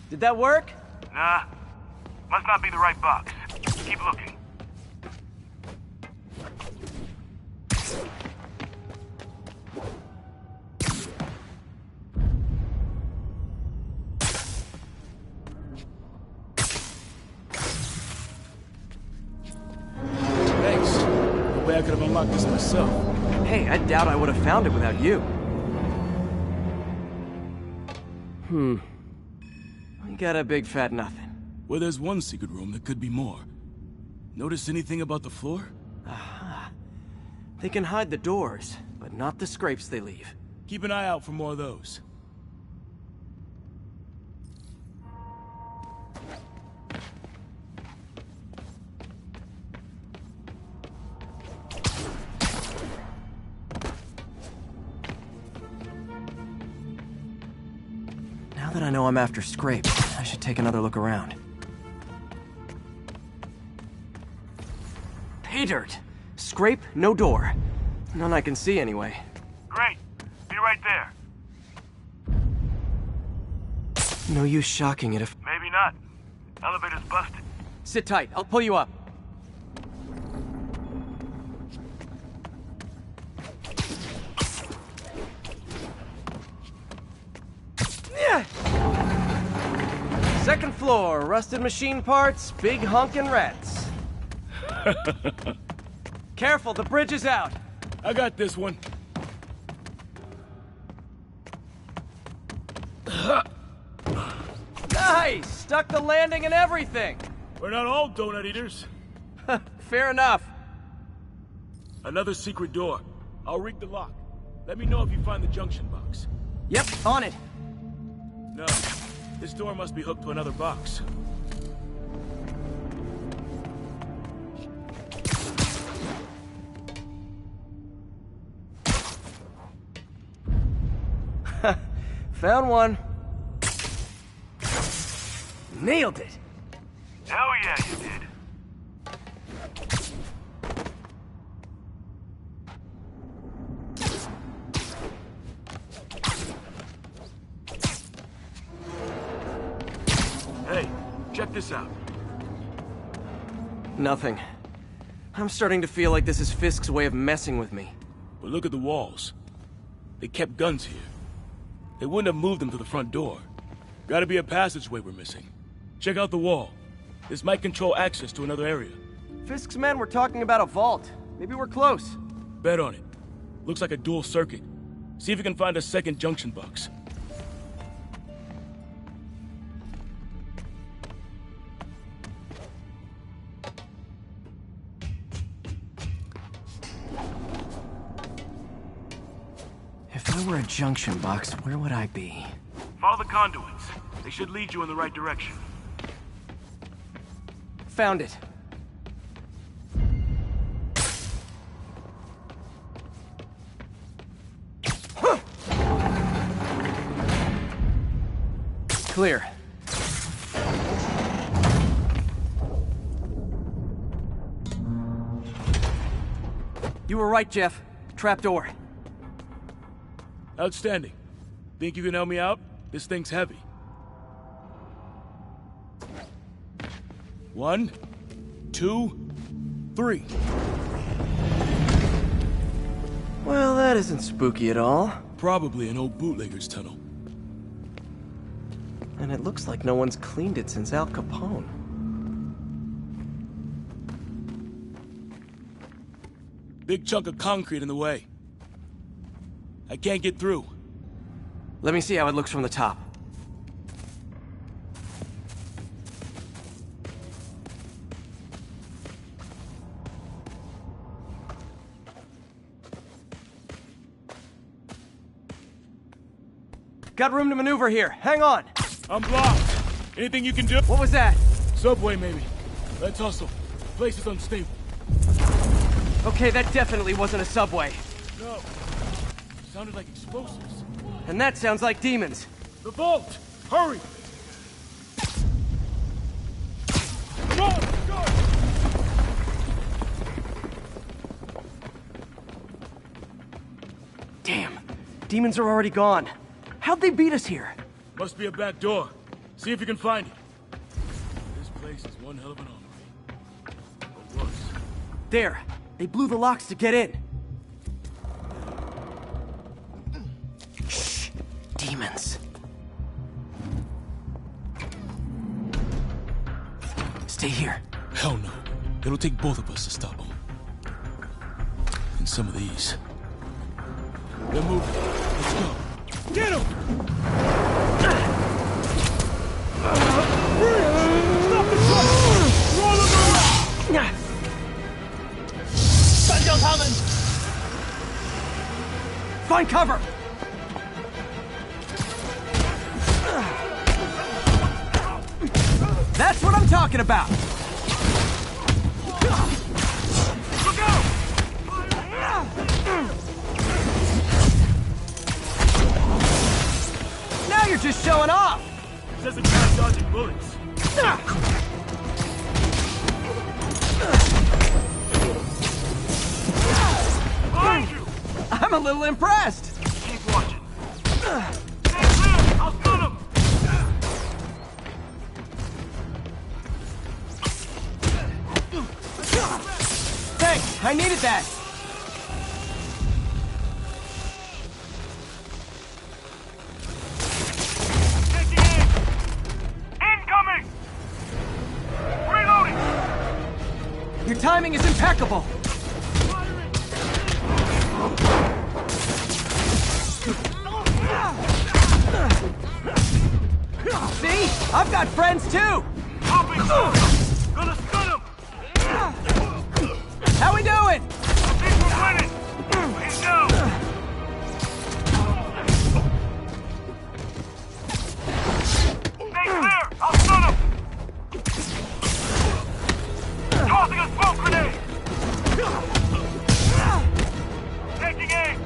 Did that work? Nah. Must not be the right box. Keep looking. Thanks. No way I could have unlocked this myself. Hey, I doubt I would have found it without you. We got a big fat nothing. Well, there's one secret room that could be more. Notice anything about the floor? Aha. They can hide the doors, but not the scrapes they leave. Keep an eye out for more of those. Now that I know I'm after scrapes, I should take another look around. Pay dirt! Scrape, no door. None I can see anyway. Great. Be right there. No use shocking it if... Maybe not. Elevator's busted. Sit tight, I'll pull you up. Second floor, rusted machine parts, big honkin' rats. Careful, the bridge is out. I got this one. Nice! Stuck the landing and everything. We're not all donut eaters. Fair enough. Another secret door. I'll rig the lock. Let me know if you find the junction box. Yep, on it. No. This door must be hooked to another box. Found one. Nailed it. Hell yeah, you did. Hey, check this out. Nothing. I'm starting to feel like this is Fisk's way of messing with me. But look at the walls. They kept guns here. They wouldn't have moved them to the front door. Gotta be a passageway we're missing. Check out the wall. This might control access to another area. Fisk's men were talking about a vault. Maybe we're close. Bet on it. Looks like a dual circuit. See if you can find a second junction box. If I were a junction box, where would I be? Follow the conduits. They should lead you in the right direction. Found it. Clear. You were right, Jeff. Trapdoor. Outstanding. Think you can help me out? This thing's heavy. 1, 2, 3. Well, that isn't spooky at all. Probably an old bootlegger's tunnel. And it looks like no one's cleaned it since Al Capone. Big chunk of concrete in the way. I can't get through. Let me see how it looks from the top. Got room to maneuver here. Hang on. I'm blocked. Anything you can do? What was that? Subway, maybe. Let's hustle. The place is unstable. Okay, that definitely wasn't a subway. No. Sounded like explosives. And that sounds like demons. The vault! Hurry! Come on, let's go! Damn. Demons are already gone. How'd they beat us here? Must be a back door. See if you can find it. This place is one hell of an armory. Or was. There. They blew the locks to get in. Shh. Demons. Stay here. Hell no. It'll take both of us to stop them. And some of these. They're moving. Let's go. Get him! Stop the truck! Roll him around! Find cover! That's what I'm talking about! Look out! Now you're just showing off! Says it's not dodging bullets. Behind you! I'm a little impressed! Keep watching. Stay clear! I'll stun him! Thanks, I needed that! Incoming! Reloading! Your timing is impeccable! See? I've got friends too! Gonna stun him! How we doing? I think we're winning! He's down! Stay clear! I'll stun him! Tossing a smoke grenade! Taking aim!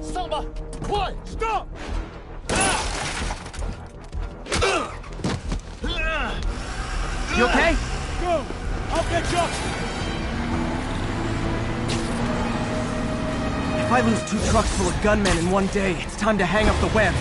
Samba! Boy! Stop! You okay? Go! I'll catch up! If I lose 2 trucks full of gunmen in one day, it's time to hang up the webs.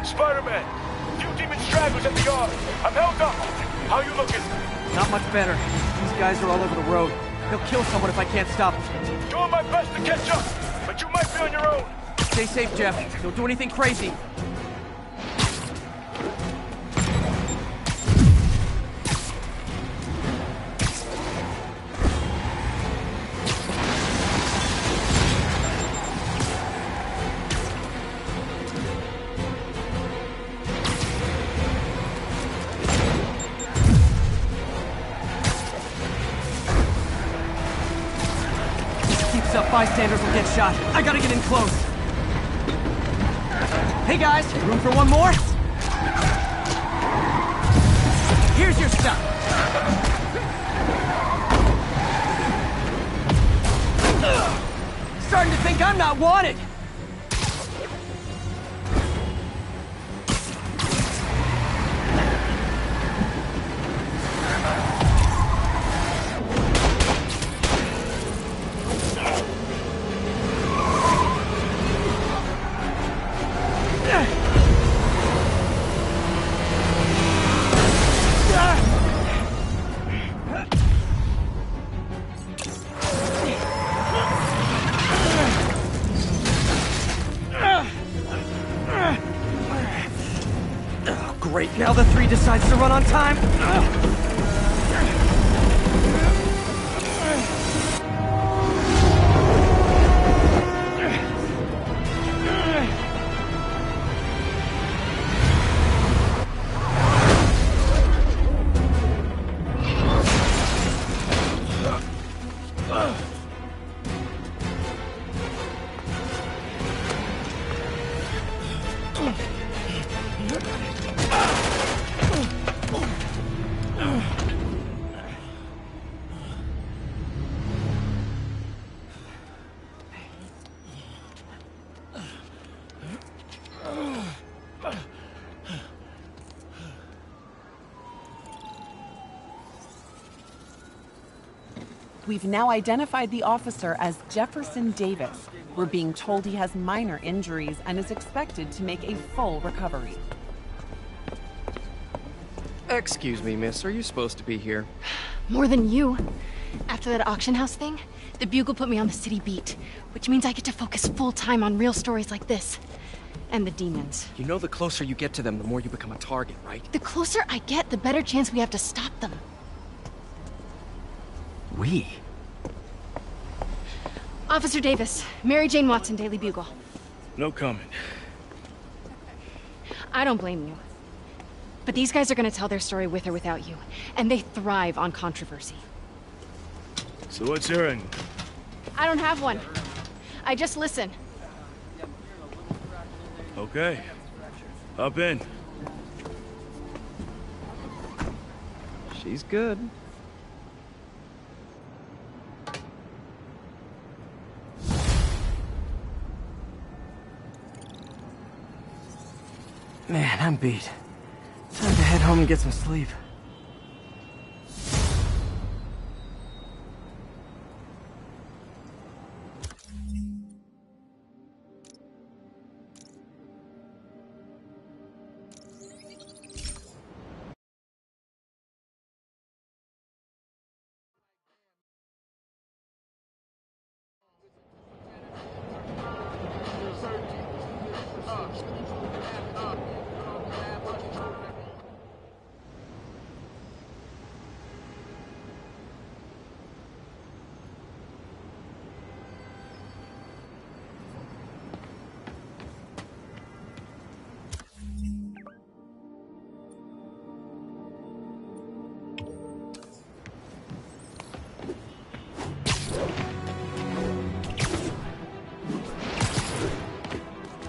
Spiderman! Few demon stragglers at the yard! I'm held up! How you looking? Not much better. These guys are all over the road. They'll kill someone if I can't stop them. Doing my best to catch up, but you might be on your own. Stay safe, Jeff. Don't do anything crazy. Up, bystanders will get shot. I gotta get in close. Hey guys, room for one more? Here's your stuff. Starting to think I'm not wanted. Great, now the 3 decides to run on time. We've now identified the officer as Jefferson Davis. We're being told he has minor injuries and is expected to make a full recovery. Excuse me, miss. Are you supposed to be here? More than you. After that auction house thing, the Bugle put me on the city beat, which means I get to focus full-time on real stories like this. And the demons. You know the closer you get to them, the more you become a target, right? The closer I get, the better chance we have to stop them. We? Officer Davis, Mary Jane Watson, Daily Bugle. No comment. I don't blame you. But these guys are gonna tell their story with or without you, and they thrive on controversy. So what's your end? I don't have one. I just listen. Okay. Hop in. She's good. Man, I'm beat. Time to head home and get some sleep.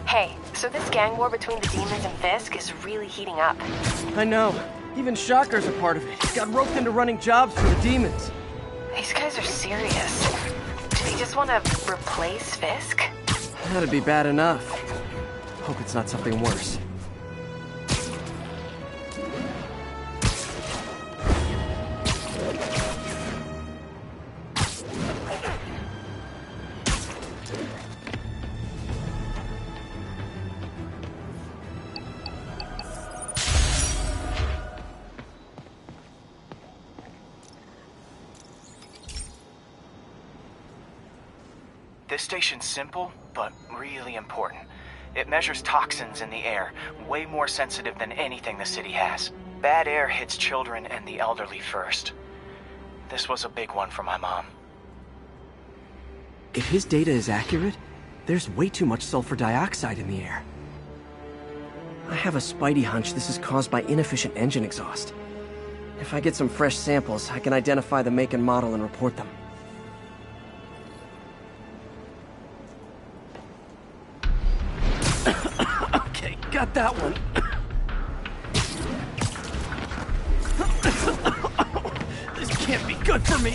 Hey, so this gang war between the demons and Fisk is really heating up. I know. Even Shocker's a part of it. Got roped into running jobs for the demons. These guys are serious. Do they just want to replace Fisk? That'd be bad enough. Hope it's not something worse. This station's simple, but really important. It measures toxins in the air, way more sensitive than anything the city has. Bad air hits children and the elderly first. This was a big one for my mom. If his data is accurate, there's way too much sulfur dioxide in the air. I have a spidey hunch this is caused by inefficient engine exhaust. If I get some fresh samples, I can identify the make and model and report them. Okay, got that one. This can't be good for me.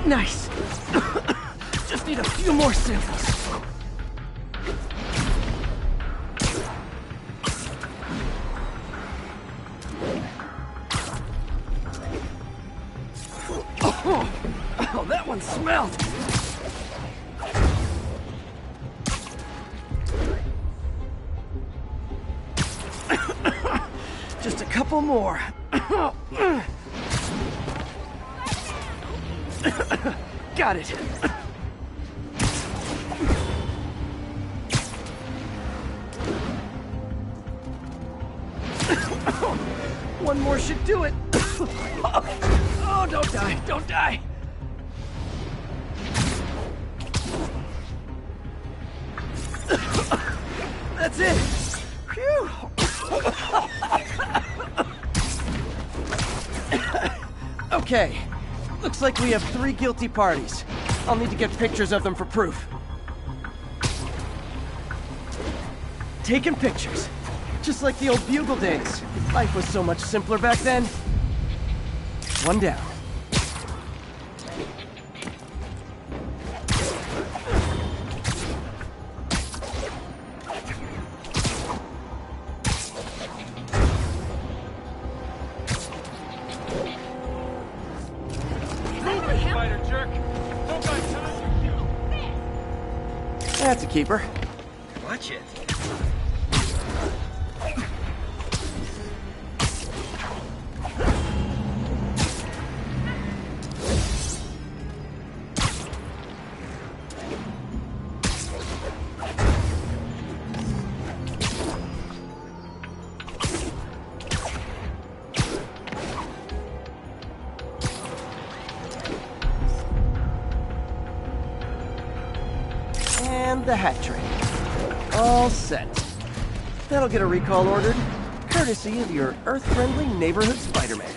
Nice. Just need a few more samples. Oh, that one smelled. Just a couple more. Got it. One more should do it. Oh, don't die, don't die. That's it. Phew. Okay. Looks like we have 3 guilty parties. I'll need to get pictures of them for proof. Taking pictures. Just like the old Bugle days. Life was so much simpler back then. One down. That's a keeper. Watch it. And the hat trick. All set. That'll get a recall ordered, courtesy of your Earth-friendly neighborhood Spider-Man.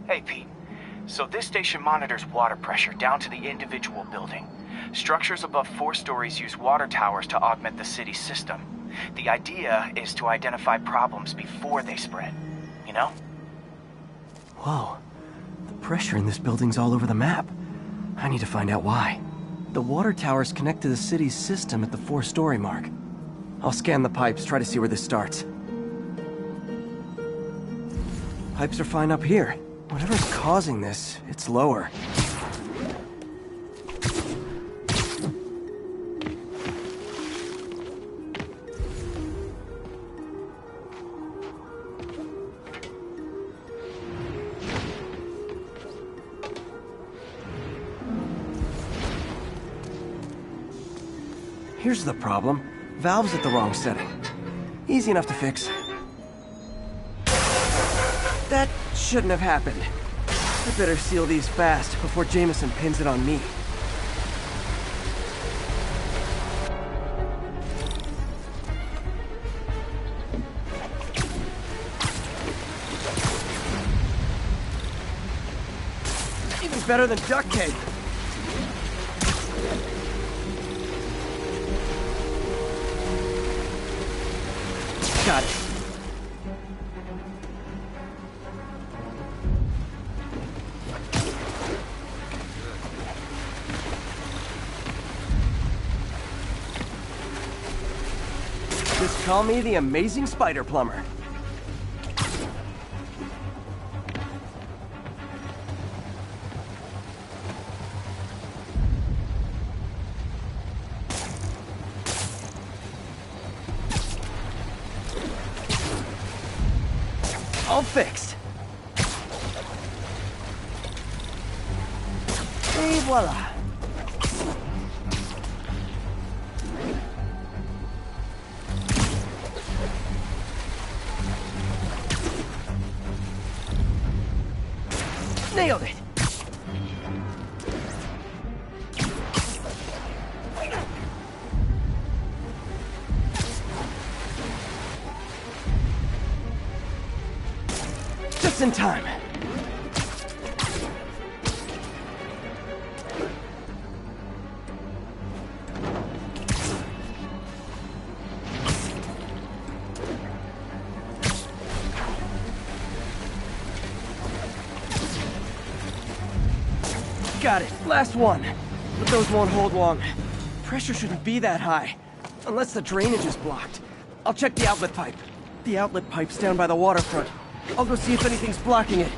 Hey, Pete. So this station monitors water pressure down to the individual building. Structures above 4 stories use water towers to augment the city's system. The idea is to identify problems before they spread, you know? Whoa. The pressure in this building's all over the map. I need to find out why. The water towers connect to the city's system at the 4-story mark. I'll scan the pipes, try to see where this starts. Pipes are fine up here. Whatever's causing this, it's lower. Here's the problem. Valve's at the wrong setting. Easy enough to fix. That shouldn't have happened. I better seal these fast before Jameson pins it on me. Even better than duct tape. Got it. Call me the amazing spider plumber. All fixed. Et voila. Nailed it. Just in time. Got it. Last one. But those won't hold long. Pressure shouldn't be that high. Unless the drainage is blocked. I'll check the outlet pipe. The outlet pipe's down by the waterfront. I'll go see if anything's blocking it.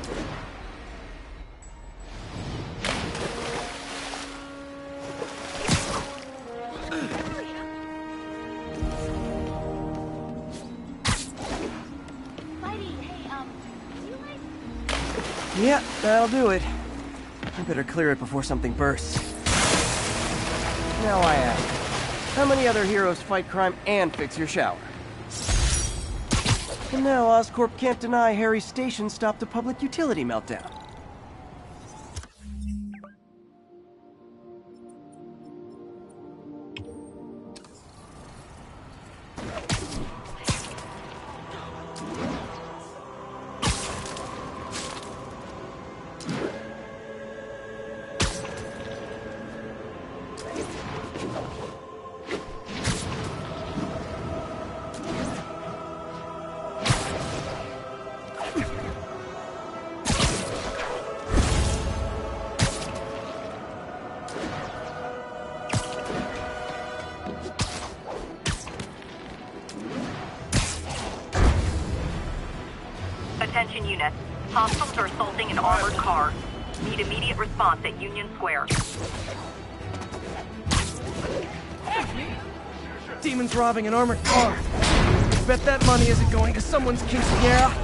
Yeah, that'll do it. I better clear it before something bursts. Now I ask, how many other heroes fight crime and fix your shower? And now Oscorp can't deny Harry's station stopped a public utility meltdown. Attention units. Hostiles are assaulting an armored car. Need immediate response at Union Square. Demons robbing an armored car. Bet that money isn't going to someone's quinceañera.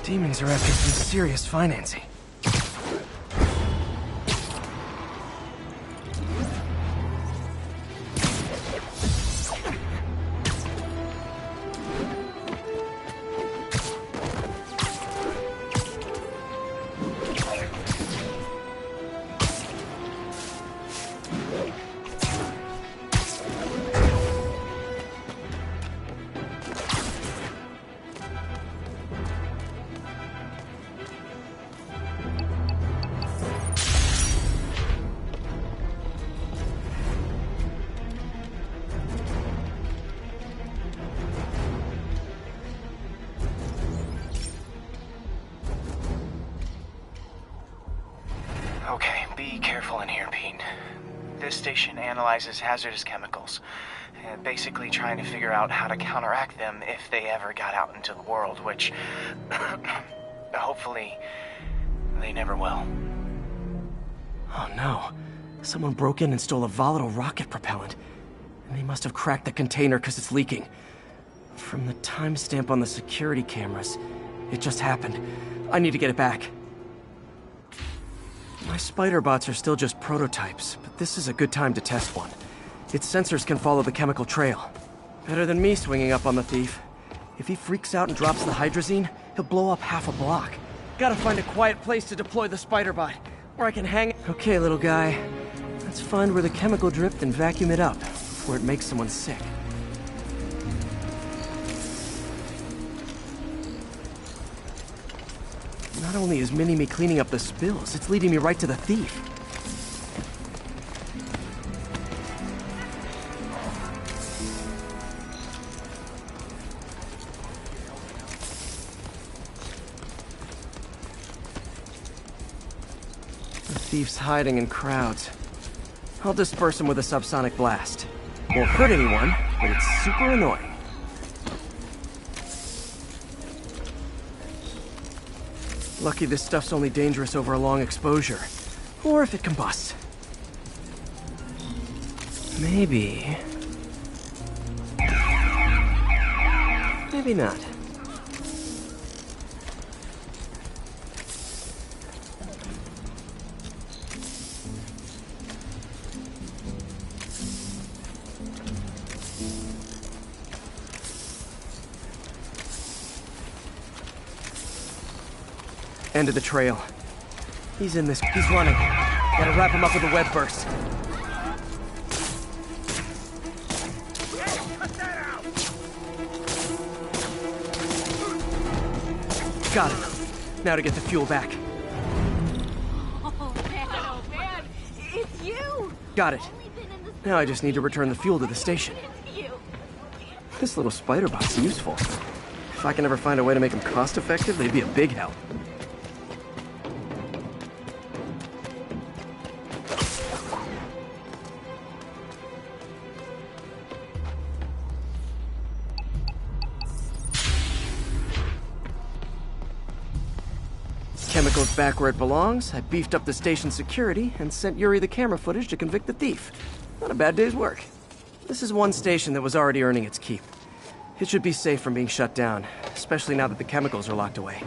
Demons are after some serious financing. Okay, be careful in here, Pete. This station analyzes hazardous chemicals, basically trying to figure out how to counteract them if they ever got out into the world, which hopefully they never will. Oh no. Someone broke in and stole a volatile rocket propellant. And they must have cracked the container because it's leaking. From the timestamp on the security cameras, it just happened. I need to get it back. My spider bots are still just prototypes, but this is a good time to test one. Its sensors can follow the chemical trail. Better than me swinging up on the thief. If he freaks out and drops the hydrazine, he'll blow up half a block. Gotta find a quiet place to deploy the spider bot, where I can hang... Okay, little guy. Let's find where the chemical dripped and vacuum it up, before it makes someone sick. Not only is Mini-Me cleaning up the spills, it's leading me right to the thief. The thief's hiding in crowds. I'll disperse him with a subsonic blast. Won't hurt anyone, but it's super annoying. Lucky this stuff's only dangerous over a long exposure. Or if it combusts. Maybe... Maybe not. End of the trail. He's in this. He's running. Gotta wrap him up with a web burst. Got him. Now to get the fuel back. Oh man, it's you! Got it. Now I just need to return the fuel to the station. This little spider bot's useful. If I can ever find a way to make them cost-effective, they'd be a big help. Chemicals back where it belongs. I beefed up the station's security and sent Yuri the camera footage to convict the thief. Not a bad day's work. This is one station that was already earning its keep. It should be safe from being shut down, especially now that the chemicals are locked away.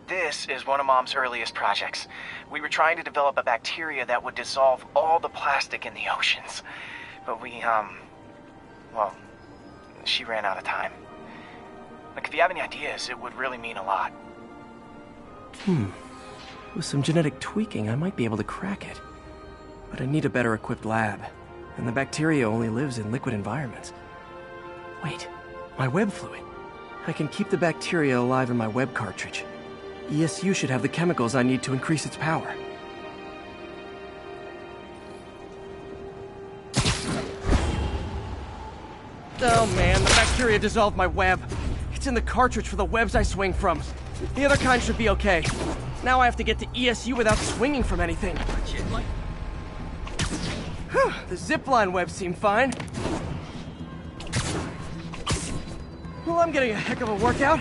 This is one of Mom's earliest projects. We were trying to develop a bacteria that would dissolve all the plastic in the oceans. But well, she ran out of time. Look, if you have any ideas, it would really mean a lot. With some genetic tweaking, I might be able to crack it. But I need a better equipped lab. And the bacteria only lives in liquid environments. Wait, my web fluid. I can keep the bacteria alive in my web cartridge. ESU should have the chemicals I need to increase its power. Oh man, the bacteria dissolved my web. It's in the cartridge for the webs I swing from. The other kind should be okay. Now I have to get to ESU without swinging from anything. The zipline webs seem fine. Well, I'm getting a heck of a workout.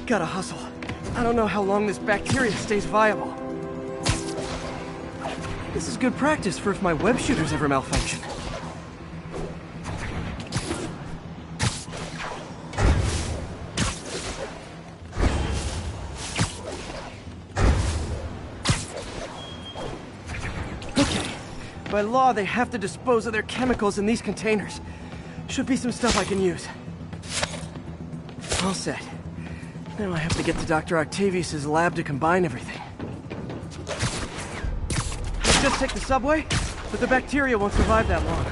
Gotta hustle. I don't know how long this bacteria stays viable. This is good practice for if my web shooters ever malfunction. Okay. By law, they have to dispose of their chemicals in these containers. Should be some stuff I can use. All set. Now I have to get to Dr. Octavius's lab to combine everything. I just take the subway, but the bacteria won't survive that long.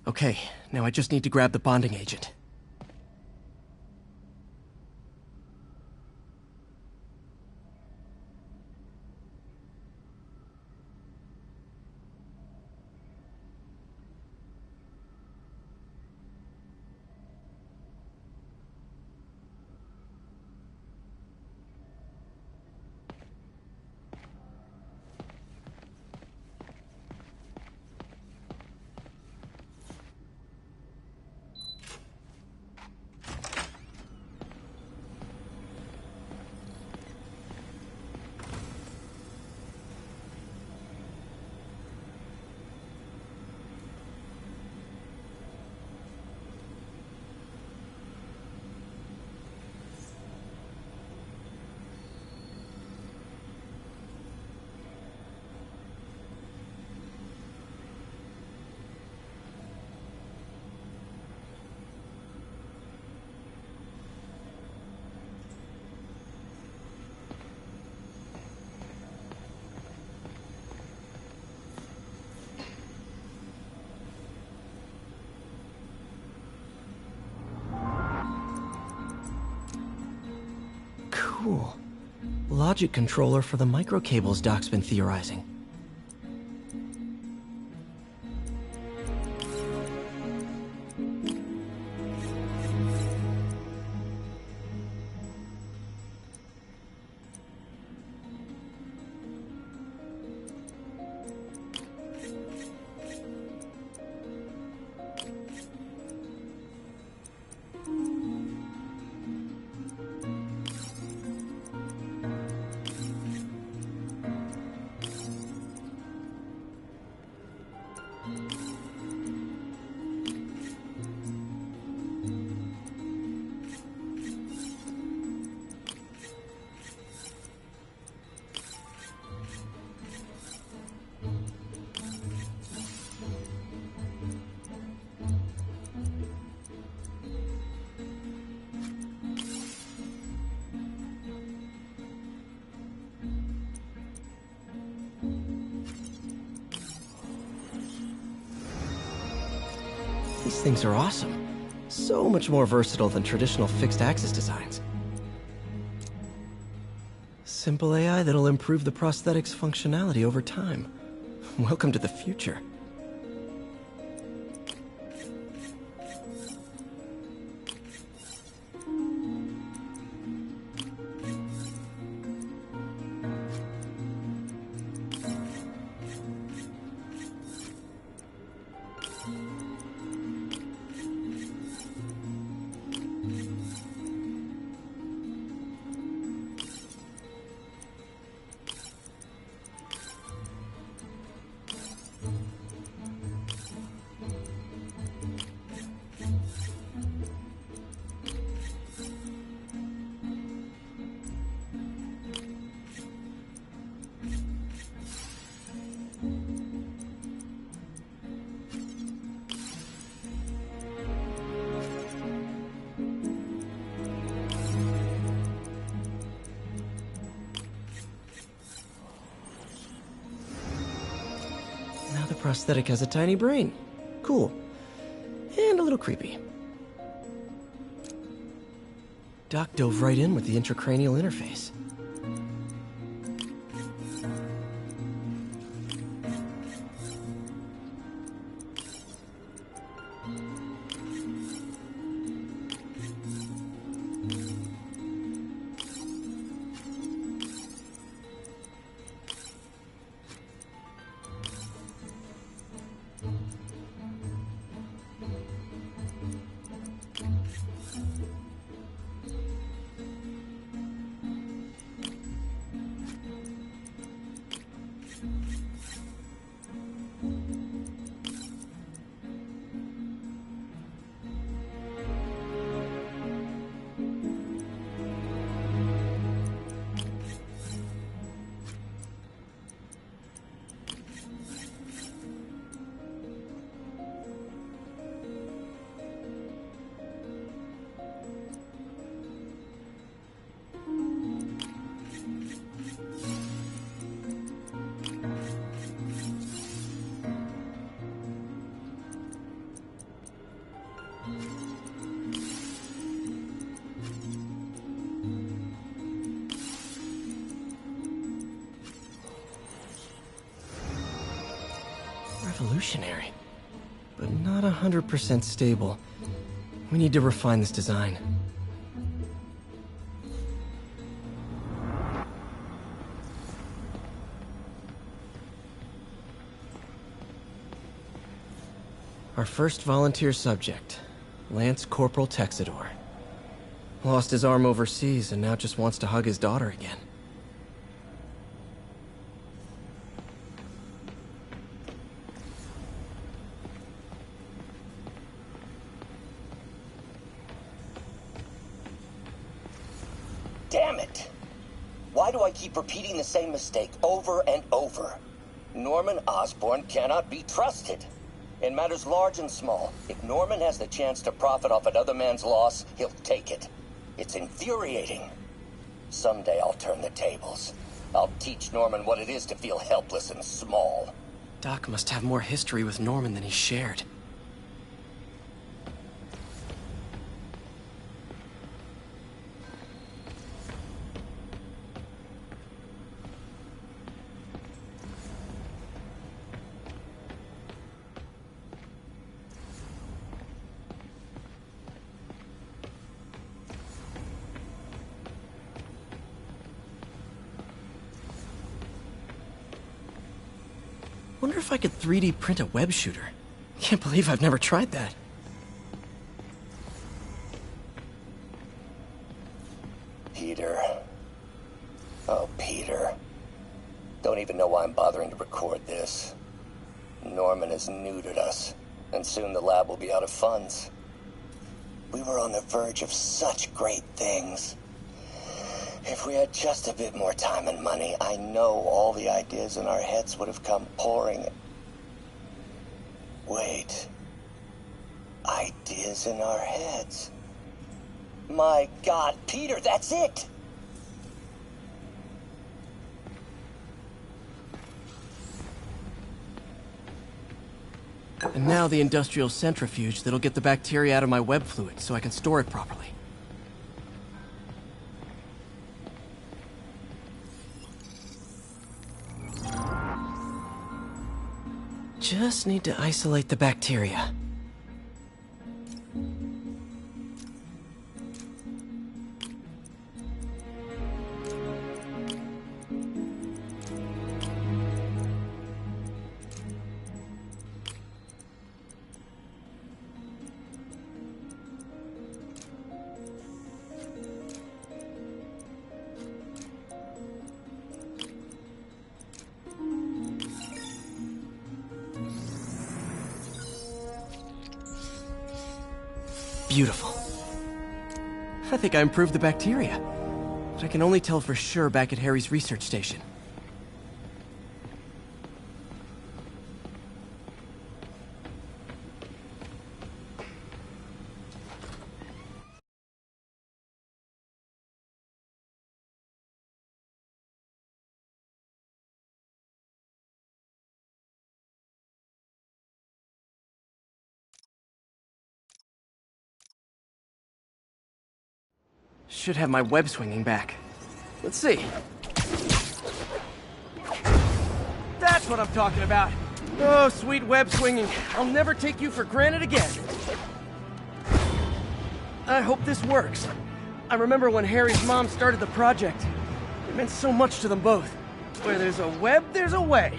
Okay, now I just need to grab the bonding agent. Cool. Logic controller for the microcables Doc's been theorizing. These things are awesome. So much more versatile than traditional fixed-axis designs. Simple AI that'll improve the prosthetic's functionality over time. Welcome to the future. prosthetic has a tiny brain. Cool. And a little creepy. Doc dove right in with the intracranial interface. Revolutionary, but not 100% stable. We need to refine this design. Our first volunteer subject, Lance Corporal Texidor. Lost his arm overseas and now just wants to hug his daughter again. Damn it! Why do I keep repeating the same mistake over and over? Norman Osborn cannot be trusted. In matters large and small, if Norman has the chance to profit off another man's loss, he'll take it. It's infuriating. Someday I'll turn the tables. I'll teach Norman what it is to feel helpless and small. Doc must have more history with Norman than he shared. Wonder if I could 3D print a web shooter. Can't believe I've never tried that. Peter. Oh, Peter. Don't even know why I'm bothering to record this. Norman has neutered us, and soon the lab will be out of funds. We were on the verge of such great things. If we had just a bit more time and money, I know all the ideas in our heads would have come pouring. Wait. Ideas in our heads. My God, Peter, that's it! And now the industrial centrifuge that'll get the bacteria out of my web fluid so I can store it properly. Just need to isolate the bacteria. Beautiful. I think I improved the bacteria. But I can only tell for sure back at Harry's research station. Should have my web swinging back. Let's see. That's what I'm talking about. Oh, sweet web swinging. I'll never take you for granted again. I hope this works. I remember when Harry's mom started the project. It meant so much to them both. Where there's a web, there's a way.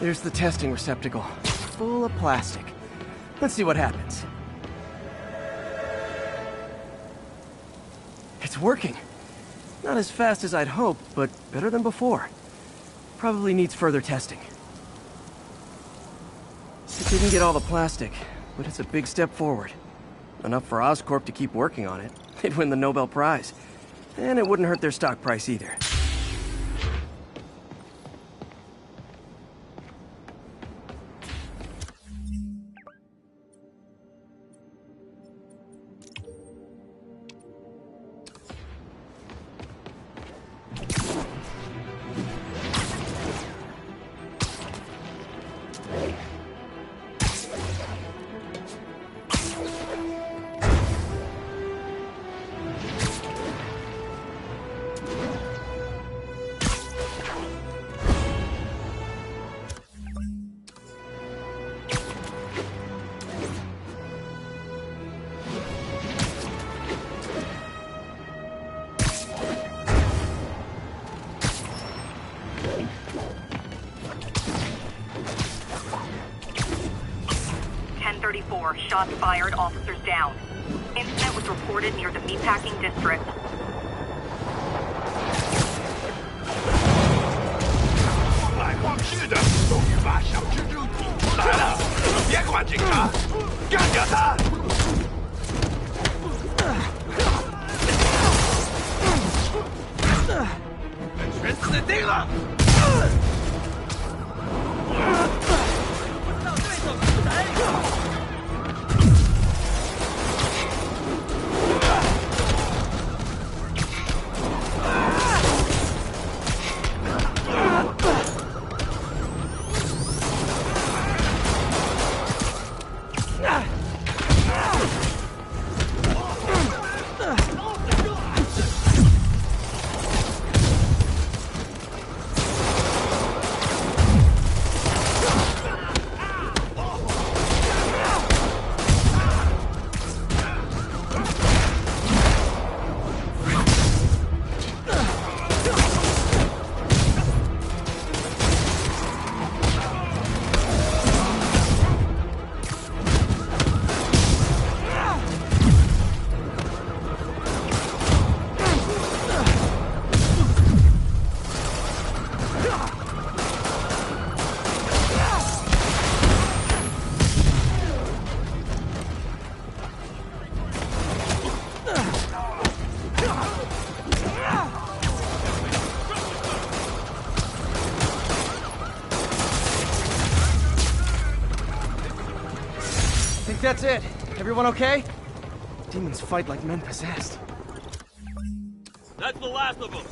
There's the testing receptacle, full of plastic. Let's see what happens. It's working. Not as fast as I'd hoped, but better than before. Probably needs further testing. It didn't get all the plastic, but it's a big step forward. Enough for Oscorp to keep working on it. They'd win the Nobel Prize. And it wouldn't hurt their stock price either. Shots fired, officers down. Incident was reported near the meatpacking district. That's it. Everyone okay? Demons fight like men possessed. That's the last of them.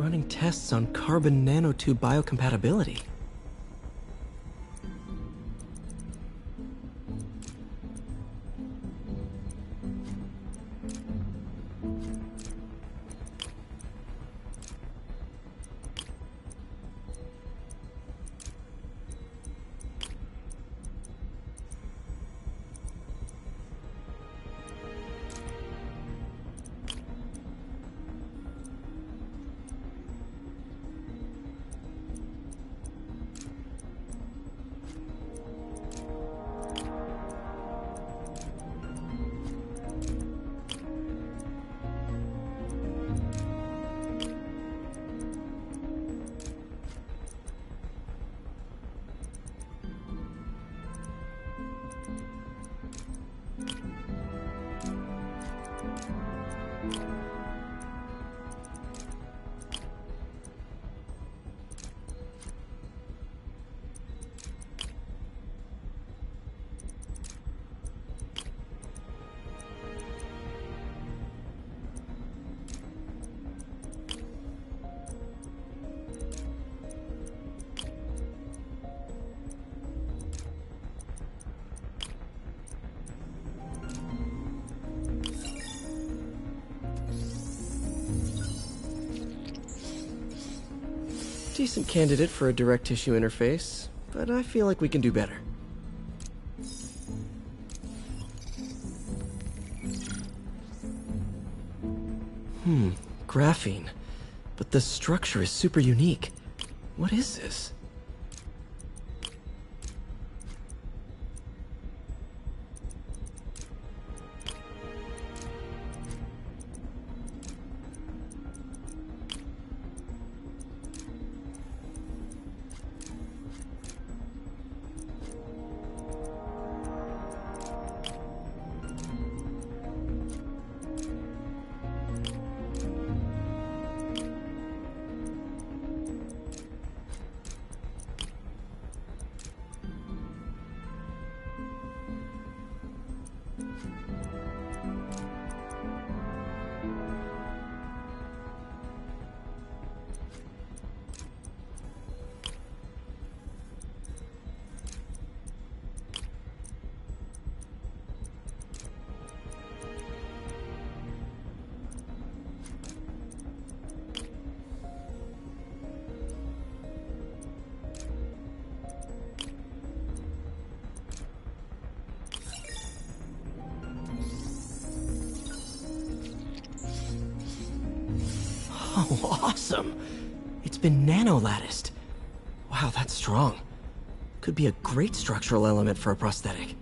running tests on carbon nanotube biocompatibility. Decent candidate for a direct tissue interface, but I feel like we can do better. Graphene. But the structure is super unique. What is this? Oh, awesome! It's been nano-latticed. Wow, that's strong. Could be a great structural element for a prosthetic.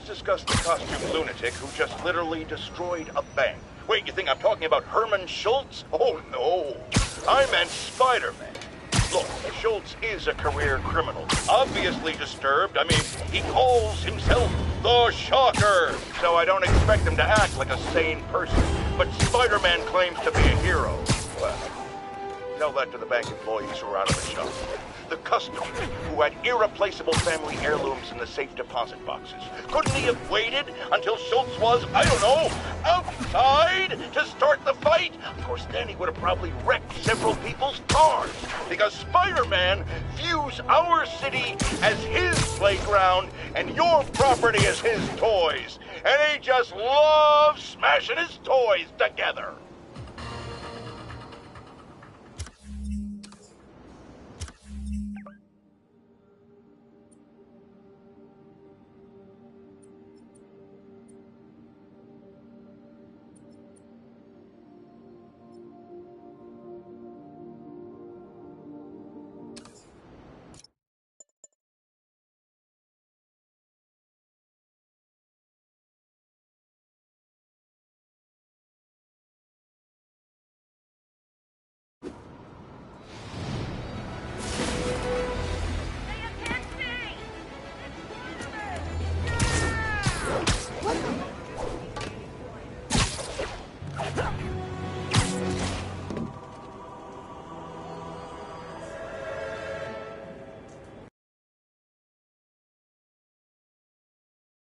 let's discuss the costume lunatic who just literally destroyed a bank. Wait, you think I'm talking about Herman Schultz? Oh, no. I meant Spider-Man. Look, Schultz is a career criminal. Obviously disturbed. I mean, he calls himself the Shocker. So I don't expect him to act like a sane person. But Spider-Man claims to be a hero. Well, tell that to the bank employees who are out of the shop. The customers who had irreplaceable family heirlooms in the safe deposit boxes. Couldn't he have waited until Schultz was, I don't know, outside to start the fight? Of course, then he would have probably wrecked several people's cars. Because Spider-Man views our city as his playground and your property as his toys. And he just loves smashing his toys together.